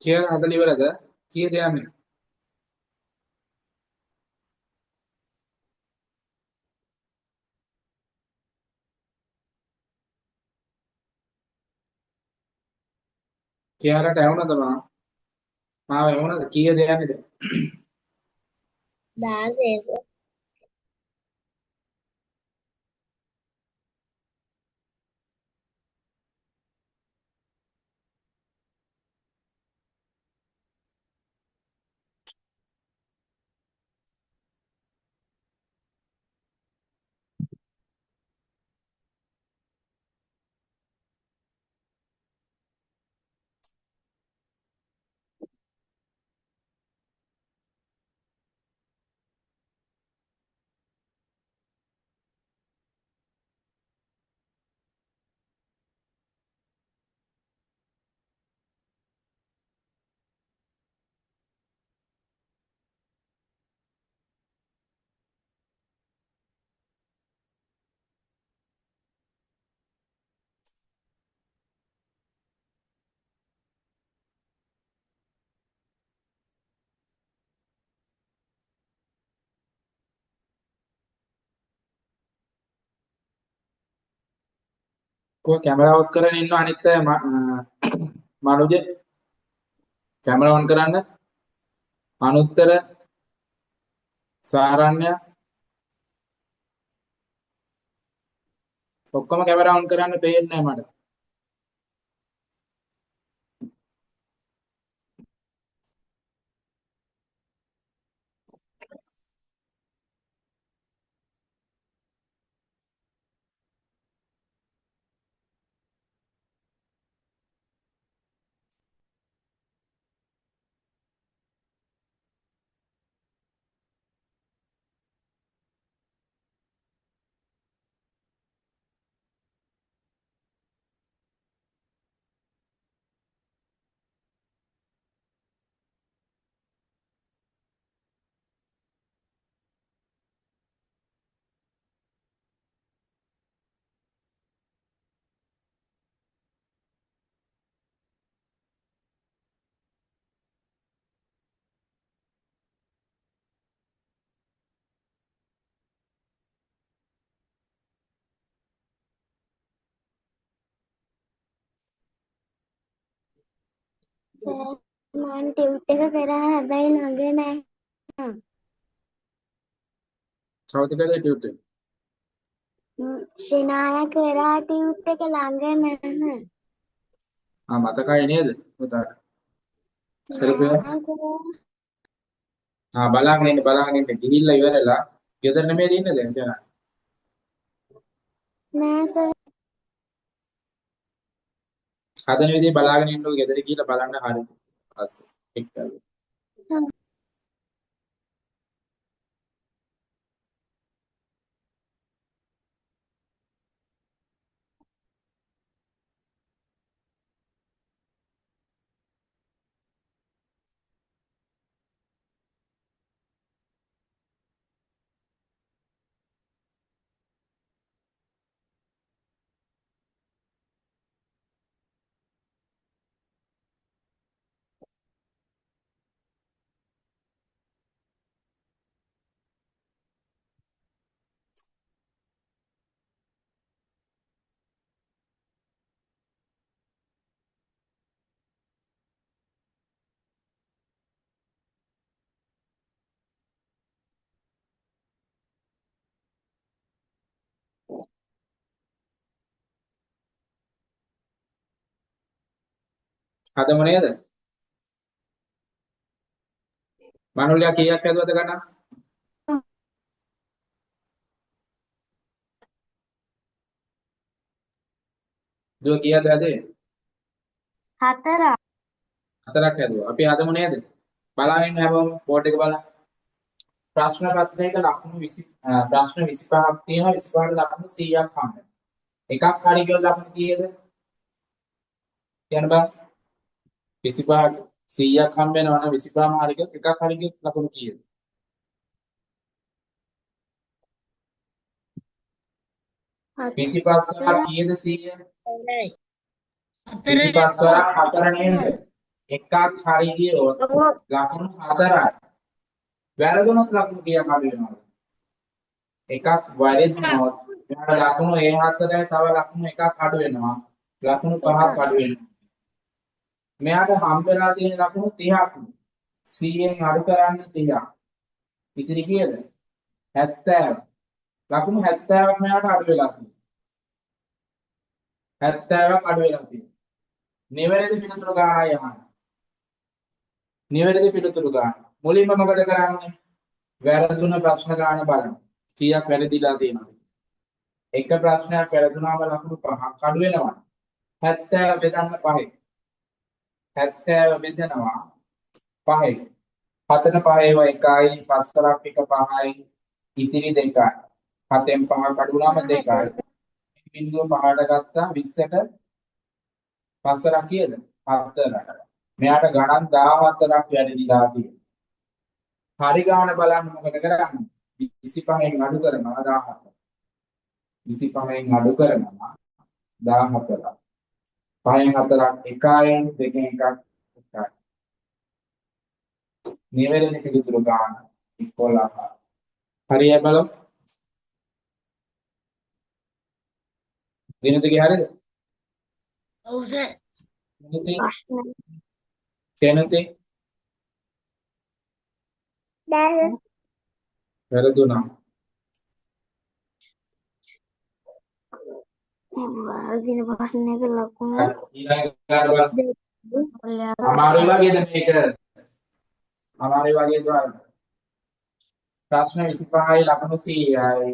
කියලා හදලා ඉවරද? කීයද යන්නේ? කියාලට ඇහුණද මාව ඇහුණද කීයද යන්නේද? 16 සර්. කො කැමරා ඔෆ් කරගෙන ඉන්න අනිත් අය මනුජ කැමරා ඔන් කරන්න. අනුත්තර සාරණ්‍ය ඔක්කොම කැමරා ඔන් කරන්න පේන්නේ නැහැ මට. සර් මම ටියුට් එක කරා හැබැයි ළඟ නැහැ. කවුද කරේ ටියුට් එක? ශිනාය කරා ටියුට් එක ළඟ නැහැ. මතකයි නේද පුතාට? කරපේ. නෑ කරා. බලාගෙන ඉන්න ගිහිල්ලා ඉවරලා ගෙදර නෙමෙයි ඉන්නේ දැන් සනා. නෑ සර්. හදන විදිහ බලාගෙන ඉන්නකො ගෙදර ගිහිල්ලා බලන්න හරියි. පස්සේ එක් කරලා. හදමු නේද? මනුල්ලා කීයක් හැදුවද ගණන්? දුව කීයද හැදේ? 4. 4ක් හැදුවා. අපි හදමු නේද? බලාගෙන හැමෝම බෝඩ් එක බලන්න. ප්‍රශ්න පත්‍රයක ලකුණු 20 ප්‍රශ්න 25ක් තියෙනවා. 25ට ලකුණු 100ක් හම්බ වෙනවා. එකක් හරි ගියොත් ලකුණු කීයද? කියන්න බෑ. 25ක් 100ක් හම්බ වෙනවා නම් 25ම හරි ගියොත් එකක් හරි ගියොත් ලකුණු කීයද? 25 වරක් කීයද 100? 9. 25 වරක් 4 නේද? එකක් හරි ගියොත් ලකුණු 4යි. වැරදුනොත් ලකුණු කීයක් අඩු වෙනවද? එකක් වැරදුනොත් මෙයාට ලකුණු ඒ 4යි තව ලකුණු එකක් අඩු වෙනවා. ලකුණු 5ක් අඩු වෙනවා. මෙයාට හම්බ වෙලා තියෙන ලකුණු 30ක්. 100න් අඩු කරන්න 30ක්. ඉතිරි කීයද? 70. ලකුණු 70ක් මෙයාට අඩු වෙලා තියෙනවා. 70ක් අඩු වෙලා තියෙනවා. නිවැරදි පිළිතුරු ගානයි යහන්නේ. නිවැරදි පිළිතුරු ගාන. මුලින්ම මොකද කරන්නේ? වැරදුන ප්‍රශ්න ගාන බලන්න. කීයක් වැරදිලා තියෙනවද? එක ප්‍රශ්නයක් වැරදුනාම ලකුණු 5ක් අඩු වෙනවා. 70 බෙදන්න 5යි. 70 බෙදනවා 5යි. 7ට 5 ඒවා 1යි, 5ක් එක 5යි, ඉතිරි 2යි. 7න් 5ක් අඩු වුණාම 2යි. බිංදුව 5ට ගත්තා 20ට 5ක් කීයද? 4ක්. මෙයාට ගණන් 14ක් වැරදිලා තියෙනවා. හරි ගාන බලන්න මොකද කරන්නේ? 25න් අඩු කරනවා 17. 25න් අඩු කරනවා 14. 5න් 4ක් 1යි, 2න් 1ක් 1යි. නිවැරදි පිළිතුරු ගාන 11. හරිය බලමු. දිනතගේ හරියද? ඔව් සර්. කෙනතේ දැන් වැරදුනා. වර්ධින ප්‍රශ්නයක ලකුණ ඊළඟ ගාන බලන්න. අමාරු වගේද මේක? අමාරු වගේ දුවන්න. ප්‍රශ්න 25යි ලකුණු 100යි.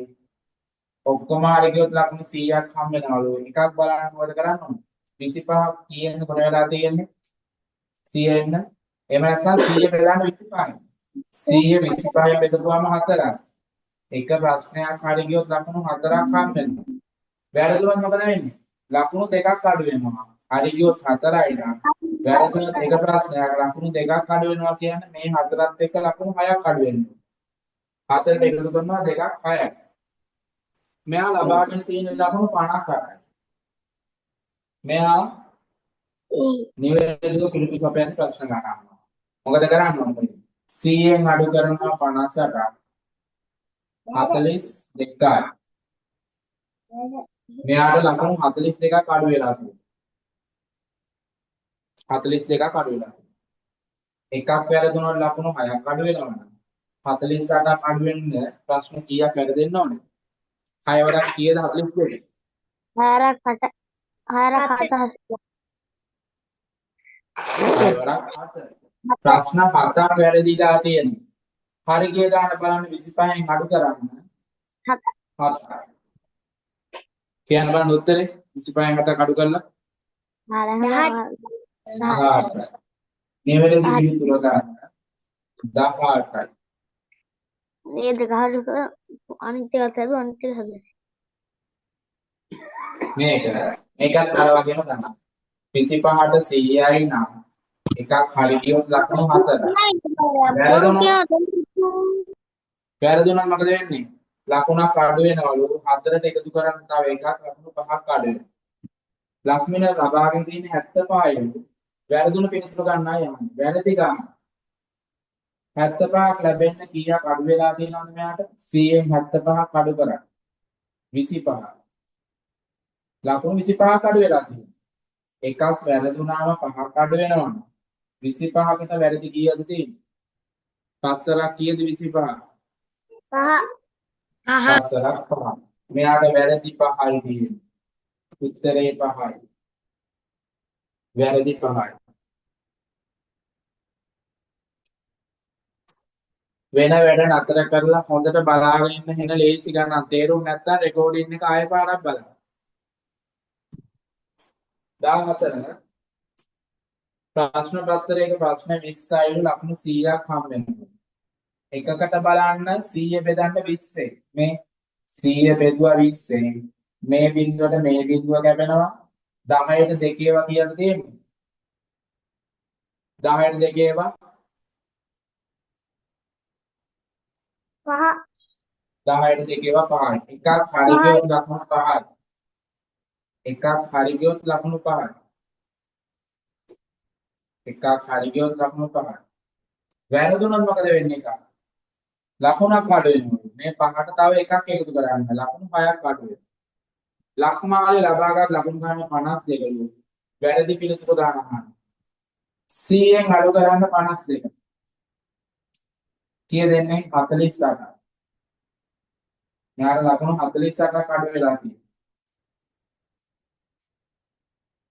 ඔක්කොම හරි ගියොත් ලකුණු 100ක් හම්බ වෙනවලු. එකක් බලන්න මොකද කරන්න ඕන? 25ක් කීයෙන් කොට වෙලා තියෙන්නේ? 100 එන්න. එහෙම නැත්නම් 100 බෙදන්න 25යි. 100 25න් බෙදපුවාම 4යි. එක ප්‍රශ්නයක් හරි ගියොත් ලකුණු 4ක් හම්බ වෙනවා. වැරදුනොත් මොකද වෙන්නේ? ලකුණු 2ක් අඩු වෙනවා. හරි ගියොත් 4යි නම් වැරදුනොත් එක ප්‍රශ්නයක් ලකුණු 2ක් අඩු වෙනවා කියන්නේ මේ 4ත් එක්ක ලකුණු 6ක් අඩු වෙනවා. 4ට එකතු කරනවා 2ක් 6යි. මෙයා ලබාගෙන තියෙන ලකුණු 58යි. මෙයා නිවැරදිව පිළිතුරු සපයන ප්‍රශ්න ගන්නවා. මොකද කරන්න ඕනේ? 100න් අඩු කරනවා 58ක් 42යි. මෙයාට ලකුණු 42ක් අඩු වෙලා තියෙනවා. 42ක් අඩු වෙලා තියෙනවා. එකක් වැරදුනොත් ලකුණු 6ක් අඩු වෙනවා නම් 48ක් අඩු වෙන්න ප්‍රශ්න කීයක් වැරදෙන්න ඕනේ? 6 වරක් කීයද 42? 6ක් 8 6ක් 7 6 වරක් 7. ප්‍රශ්න 7ක් වැරදිලා තියෙනවා. හරි ගිය ගාන බලන්න 25න් අඩු කරන්න 7යි. කියන්න බලන්න උත්තරේ 25න් 7ක් අඩු කරලා 18යි. නිවැරදි පිළිතුර ගන්න 18යි. මේ දෙක හරියට අනිත් එකත් හදුවා අනිත් එක හදුවා. මේකත් අර වගේම තමයි. 25ට 100යි නම් එකක් හරි ගියොත් ලකුණු 4යි. වැරදුනොත් මොකද වෙන්නේ? ලකුණක් අඩු වෙනවලු. 4ට එකතු කරන් තව එකක් ලකුණු 5ක් අඩු වෙනවා. ලක්මින ලබාගෙන තියෙන 75යි. වැරදුන පිළිතුරු ගන්නයි යන්නේ. වැරදි ගන්න. 75ක් ලැබෙන්න කීයක් අඩු වෙලා තියෙනවද මෙයාට? 100න් 75ක් අඩු කරා. 25. ලකුණු 25ක් අඩු වෙලා තියෙනවා. එකක් වැරදුනාම 5ක් අඩු වෙනවා. 25කට වැරදි කීයද තියෙන්නේ? 5ක් කීයද 25? 5ක් 5. මෙයාට වැරදි 5යි තියෙන්නේ. උත්තරේ 5යි. වැරදි 5යි. වෙන වැඩ නතර කරලා හොඳට බලාගෙන ඉන්න හෙන ලේසි ගණන් තේරුම් නැත්නම් රෙකෝඩින් එක ආයෙ පාරක් බලන්න. 14 ප්‍රශ්න පත්‍රයක ප්‍රශ්න 20යි ලකුණු 100ක් හම් වෙනවා. එකකට බලන්න 100 බෙදන්න 20ෙන්. මේ 100 බෙදුවා 20ෙන්. මේ බිඳුවට මේ බිඳුව කැපෙනවා. 10ට දෙකේවා කියලා තියෙන්නේ. 10ට දෙකේවා 5 10ට දෙකේවා 5යි. එකක් හරි ගියොත් ලකුණු 5යි. එකක් හරි ගියොත් ලකුණු 5යි. එකක් හරි ගියොත් ලකුණු 5යි. වැරදුනොත් මොකද වෙන්නේ එක? ලකුණක් අඩු වෙනවා. මේ 5ට තව එකක් එකතු කරන්න ලකුණු 6ක් අඩු වෙනවා. ලක්මාලේ ලබාගත් ලකුණු ගන්න 52ලු. වැරදි පිළිතුරු ගන්න අහන්න. 100න් අඩු කරන්න 52. කීය දෙන්නේ 48ක්. මෙයාට ලකුණු 48ක් අඩු වෙලා තියෙනවා.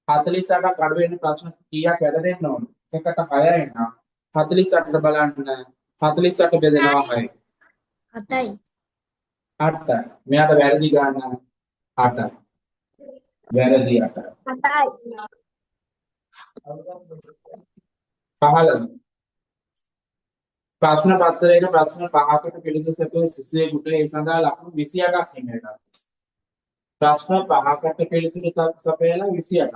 48ක් අඩු වෙන ප්‍රශ්න කීයක් වැරදෙන්න ඕන? එකකට 6යි නම් 48ට බලන්න 48 බෙදෙනවා 6යි. 8යි. 8යි. මෙයාට වැරදි ගන්න 8යි. වැරදි 8යි. 15. ප්‍රශ්න පත්‍රයක ප්‍රශ්න 5කට පිළිතුරු සැපයූ සිසුවෙකුට ඒ සඳහා ලකුණු 28ක් හිමිවෙනවා. ප්‍රශ්න 5කට පිළිතුරු සපයලා 28ක්.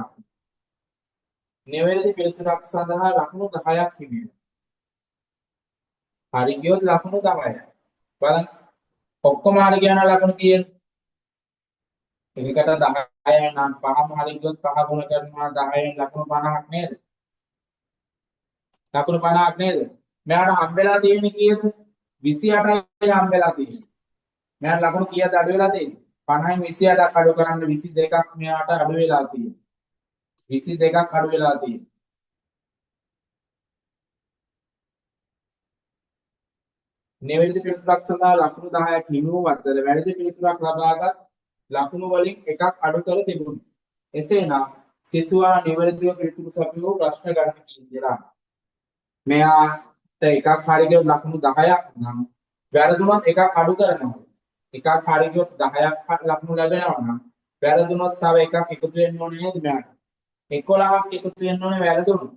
නිවැරදි පිළිතුරක් සඳහා ලකුණු 10ක් හිමිවෙනවා. හරි ගියොත් ලකුණු 10යි. බලන්න. ඔක්කොම හරි කියන ලකුණු කීයද? එකකට 10යි නම් 5ම හරි ගියොත් 5 ගුණ කරනවා 10න් ලකුණු 50ක් නේද? ලකුණු 50ක් නේද? මෙයාට හම්බෙලා තියෙන්නේ කීයද? 28යි හම්බෙලා තියෙන්නේ. මෙයාට ලකුණු කීයද අඩු වෙලා තියෙන්නේ? 50න් 28ක් අඩු කරන්න 22ක් මෙයාට අඩු වෙලා තියෙන්නේ. 22ක් අඩු වෙලා තියෙන්නේ. නිවැරදි පිළිතුරක් සඳහා ලකුණු 10ක් හිමි වූ අතර වැරදි පිළිතුරක් ලබාගත් ලකුණු වලින් එකක් අඩු කර තිබුණි. එසේනම් සිසුවා නිවැරදිව පිළිතුරු සපයූ ප්‍රශ්න ගන්න කීයද? මෙයාට එකක් හරි ගියොත් ලකුණු 10ක් නම් වැරදුනොත් එකක් අඩු කරනවා. එකක් හරි ගියොත් 10ක් ලකුණු ලැබෙනවා නම් වැරදුනොත් තව එකක් එකතු වෙන්න ඕනේ නේද මෙයාට? 11ක් එකතු වෙන්න ඕනේ වැරදුනොත්.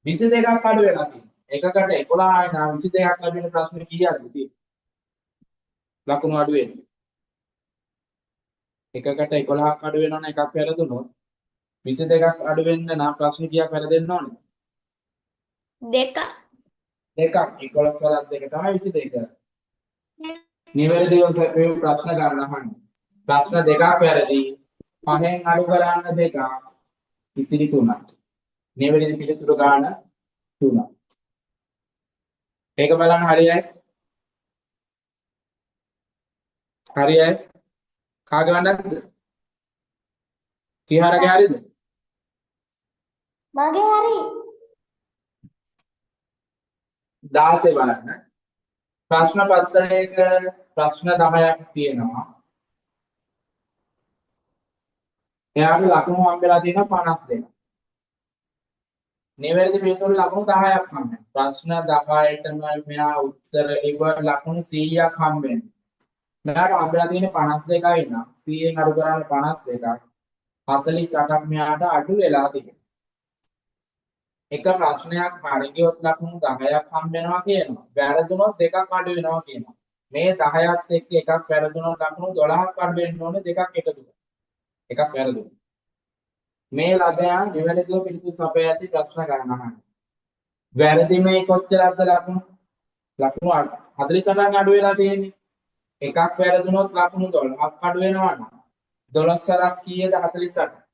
22ක් අඩු වෙලා තියෙනවා. එකකට 11යි නම් 22ක් ලැබෙන ප්‍රශ්න කීයක්ද තියෙන්නේ? ලකුණු අඩු වෙන්නේ. එකකට 11ක් අඩු වෙනවනම් එකක් වැරදුනොත් 22ක් අඩු වෙන්න නම් ප්‍රශ්න කීයක් වැරදෙන්න ඕනේ? දෙක. දෙකක් 11 වලත් දෙක තමයි 22. නිවැරදිව සැපයූ ප්‍රශ්න ගන්න අහන්න. ප්‍රශ්න දෙකක් වැරදි. 5න් අඩු කරන්න දෙකක්. ඉතිරි 3ක්. නිවැරදි පිළිතුරු ගන්න 3ක්. ඒක බලන්න හරියයි? හරියයි? කාගේ වන්නද? කීහරගේ හරියද? මගේ හරි. 16 බලන්න. ප්‍රශ්න පත්‍රයක ප්‍රශ්න 10ක් තියෙනවා. එයාට ලකුණු හම්බෙලා තියෙනවා 52. නිවැරදි පිළිතුරු ලකුණු 10ක් හම්බෙනවා. ප්‍රශ්න 10ටම මෙයා උත්තර ඉවර ලකුණු 100ක් හම්බෙනවා. මෙයාට හම්බෙලා තියෙන්නේ 52යි නම් 100න් අඩු කරාම 52ක් 48ක් මෙයාට අඩු වෙලා තියෙනවා. එක ප්‍රශ්නයක් හරි ගියොත් ලකුණු 10ක් හම්බ වෙනවා කියනවා. වැරදුනොත් දෙකක් අඩු වෙනවා කියනවා. මේ 10ත් එක්ක එකක් වැරදුනොත් ලකුණු 12ක් අඩු වෙන්න ඕනේ දෙකක් එකතු කරලා. එකක් වැරදුනොත්. මේ ලබයන් නිවැරදිව පිළිතුරු සපයා ඇති ප්‍රශ්න ගණනක්. වැරදි මේ කොච්චරක්ද ලකුණු? ලකුණු 48ක් අඩු වෙලා තියෙන්නේ. එකක් වැරදුනොත් ලකුණු 12ක් අඩු වෙනවා නම් 12 සරක් කීයද 48?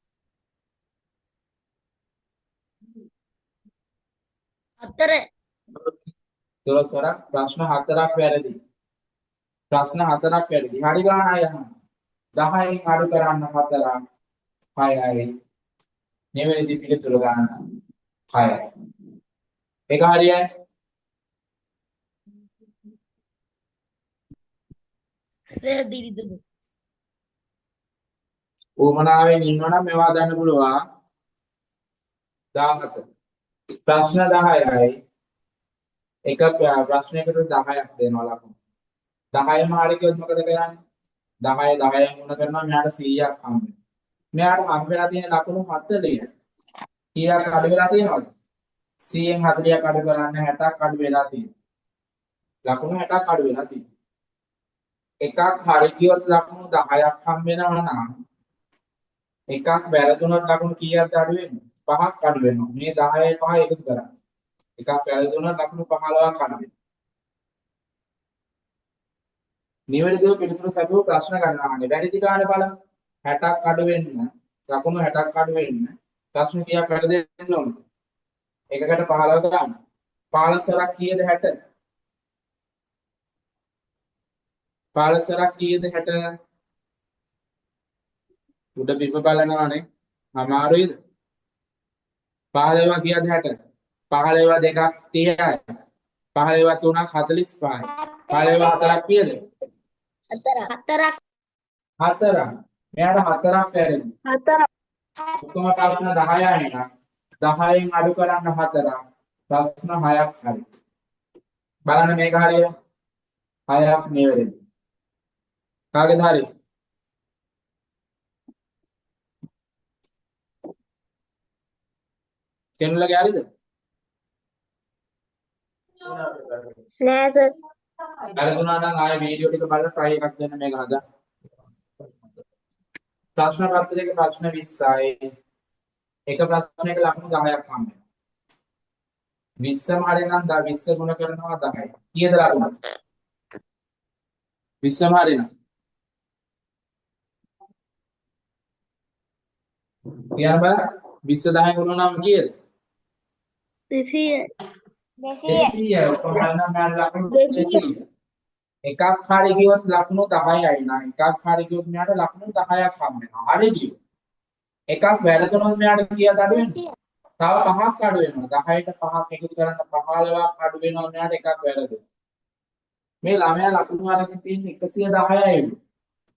4. 12 සරක් ප්‍රශ්න 4ක් වැරදි. ප්‍රශ්න 4ක් වැරදි. හරි ගාන අය අහන්න. 10න් අඩු කරන්න 4ක් 6යි. නිවැරදි පිළිතුරු ගන්න 6යි. ඒක හරියයි. වැරදි දුක. උමනාවෙන් ඉන්නවනම් මේවා දාන්න පුළුවන්. 17. ප්‍රශ්න 10යි. එක ප්‍රශ්නයකට 10ක් දෙනවා ලකුණු. 10ම හරි කිව්වොත් මොකද කරන්නේ? 10 10න් ගුණ කරනවා මෙයාට 100ක් හම්බෙනවා. මෙයාට හම්බෙලා තියෙන ලකුණු 40. කීයක් අඩු වෙලා තියෙනවද? 100න් 40ක් අඩු කරන්න 60ක් අඩු වෙලා තියෙනවා. ලකුණු 60ක් අඩු වෙලා තියෙනවා. එකක් හරි කිව්වොත් ලකුණු 10ක් හම්බ වෙනවා නම් එකක් වැරදුනොත් ලකුණු කීයක්ද අඩු වෙන්නේ? 5ක් අඩු වෙනවා. මේ 10යි 5 එකතු කරන්න. එකක් වැරදුනොත් ලකුණු 15ක් අඩු වෙනවා. නිවැරදිව පිළිතුරු සැපයූ ප්‍රශ්න ගණනාවනේ. වැරදි ගාන බලමු. 60ක් අඩු වෙන්න ලකුණු 60ක් අඩු වෙන්න ප්‍රශ්න කීයක් වැරදෙන්න ඕනද? එකකට 15 ගන්න. 15 වරක් කීයද 60? 15 වරක් කීයද 60? උඩ බිම බලනවානේ. අමාරුයිද? 15 කීයද 60? 15 දෙකක් 30යි. 15 තුනක් 45යි. 15 හතරක් කීයද? හතරක්. හතරක්. මෙයාට හතරක් වැරදි. ඔක්කොම ප්‍රශ්න 10යි නේද? 10න් අඩු කරන්න 4ක්. ප්‍රශ්න 6ක් හරි. බලන්න මේක හරියද? 6ක් නිවැරදි. කාගෙද හරි? කෙනුලගේ හරිද? නෑ සර්. වැරදුනා නම් ආයෙ වීඩියෝ ටික බලලා try එකක් දෙන්න මේක හදා. ප්‍රශ්න පත්‍රයේ ප්‍රශ්න 20යි. එක ප්‍රශ්නයක ලකුණු 10ක් හම්බ වෙනවා. 20ම හරිනම් 20 ගුණ කරනවා 10යි. කීයද ලකුණ? 20ම හරිනම්. කියන්න බලන්න. 20 10 ගුණ නම් කීයද? 200. 200. ඔක්කොම හරිනම් මෙයාට ලකුණු 200. එකක් හරි ගියොත් ලකුණු 10යි නා. එකක් හරි ගියොත් මෙයාට ලකුණු 10ක් හම්බ වෙනවා. හරි ගියොත්. එකක් වැරදුනොත් මෙයාට කීයද අඩු වෙන්නේ? තව 5ක් අඩු වෙනවා. 10ට 5ක් එකතු කරන්න 15ක් අඩු වෙනවා මෙයාට එකක් වැරදුනොත්. මේ ළමයා ලකුණු අරගෙන තියෙන්නේ 110යි.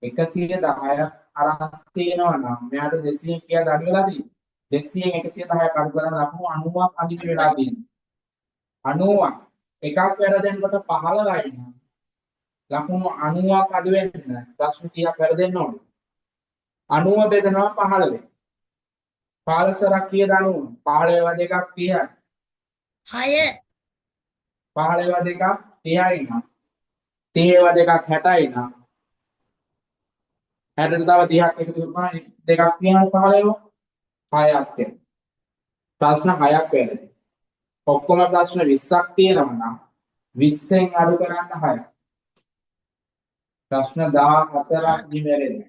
110ක් අරන් තියෙනවා නම් මෙයාට 200 කීයද අඩු වෙලා තියෙන්නේ? 200න් 110ක් අඩු කරන ලකුණු 90ක් අඩු වෙලා තියෙනවා. 90ක්. එකක් වැරදෙනකොට 15යි නම් ලකුණු 90ක් අඩු වෙන්න ප්‍රශ්න කීයක් වැරදෙන්න ඕනේ? 90 බෙදනවා 15. 15 වරක් කීයද 90? 15 දෙකක් 30යි. 6 15 දෙකක් 30යි නම් 30 දෙකක් 60යි නම් 60ට තව 30ක් එකතු කරපුවා දෙකක් තියෙනවා 15 6ක් එනවා. ප්‍රශ්න 6ක් වැරදි. ඔක්කොම ප්‍රශ්න 20ක් තියෙනවා නම් 20න් අඩු කරන්න 6ක්. ප්‍රශ්න 14ක් නිවැරදි.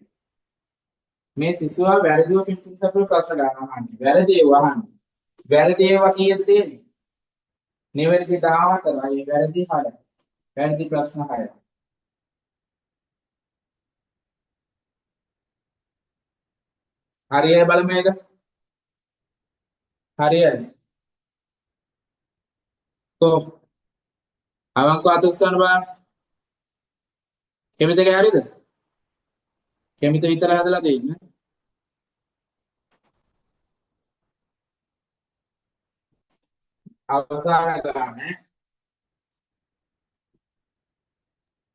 මේ සිසුවා වැරදිව පිටින් සපුරු ප්‍රශ්න ගන්නවා අහන්නේ. වැරදි ඒවා අහන්නේ. වැරදි ඒවා කීයද තියෙන්නේ? නිවැරදි 14යි වැරදි 6යි. වැරදි ප්‍රශ්න 6යි. හරියයි බලමු මේක. හරියයි. අවංකව අත උස්සන්න බලන්න. කෙමිතගේ හරියද? කෙමිත විතර හදලා දෙන්නේ. අවසාන ගානේ.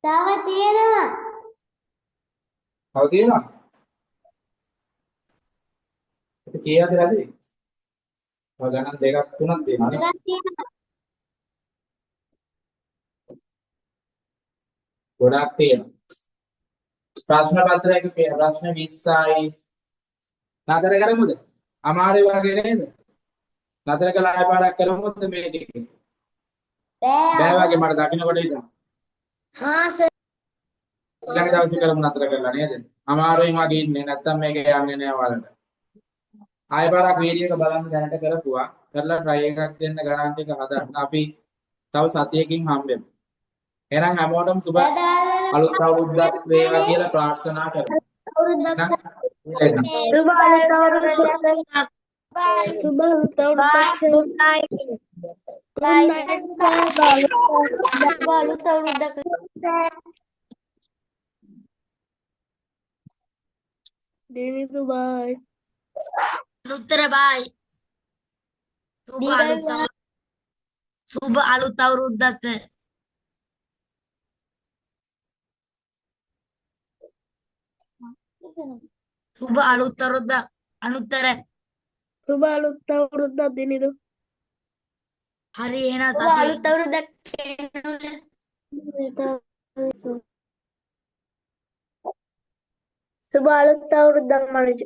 තව තියෙනවා. තව තියෙනවා. ඒක කීයද හදේ? තව ගණන් දෙකක් තුනක් තියෙනවා නේ. ටිකක් තියෙනවා. ගොඩක් තියෙනවා. ප්‍රශ්න පත්‍රයක ප්‍රශ්න 20යි. නතර කරමුද? අමාරු වගේ නේද? නතර කළා ආය පාරක් කරමුද මේ ටික? බෑ වගේ මට දකින්නකොට හිතෙනවා. हाँ सर ඊළඟ දවසේ කරමු නතර කරලා නේද? අමාරුයි වගේ ඉන්නේ නැත්තම් මේක යන්නේ නෑ වලට. ආය පාරක් වීඩියෝ එක බලන්න දැනට කරපුවා. කරලා try එකක් දෙන්න ගණන් ටික හදන්න. අපි තව සතියකින් හම්බෙමු. එහෙනම් හැමෝටම සුබ අලුත් අවුරුද්දක් වේවා කියලා ප්‍රාර්ථනා කරමු. එහෙනම් उत्तर बाय सुबह आलू तवरुद्दा से सुबह आलू तवरुद्दा अनुत्तर हरी है ना साथी සුබ අලුත් අවුරුද්දක් මනුජ.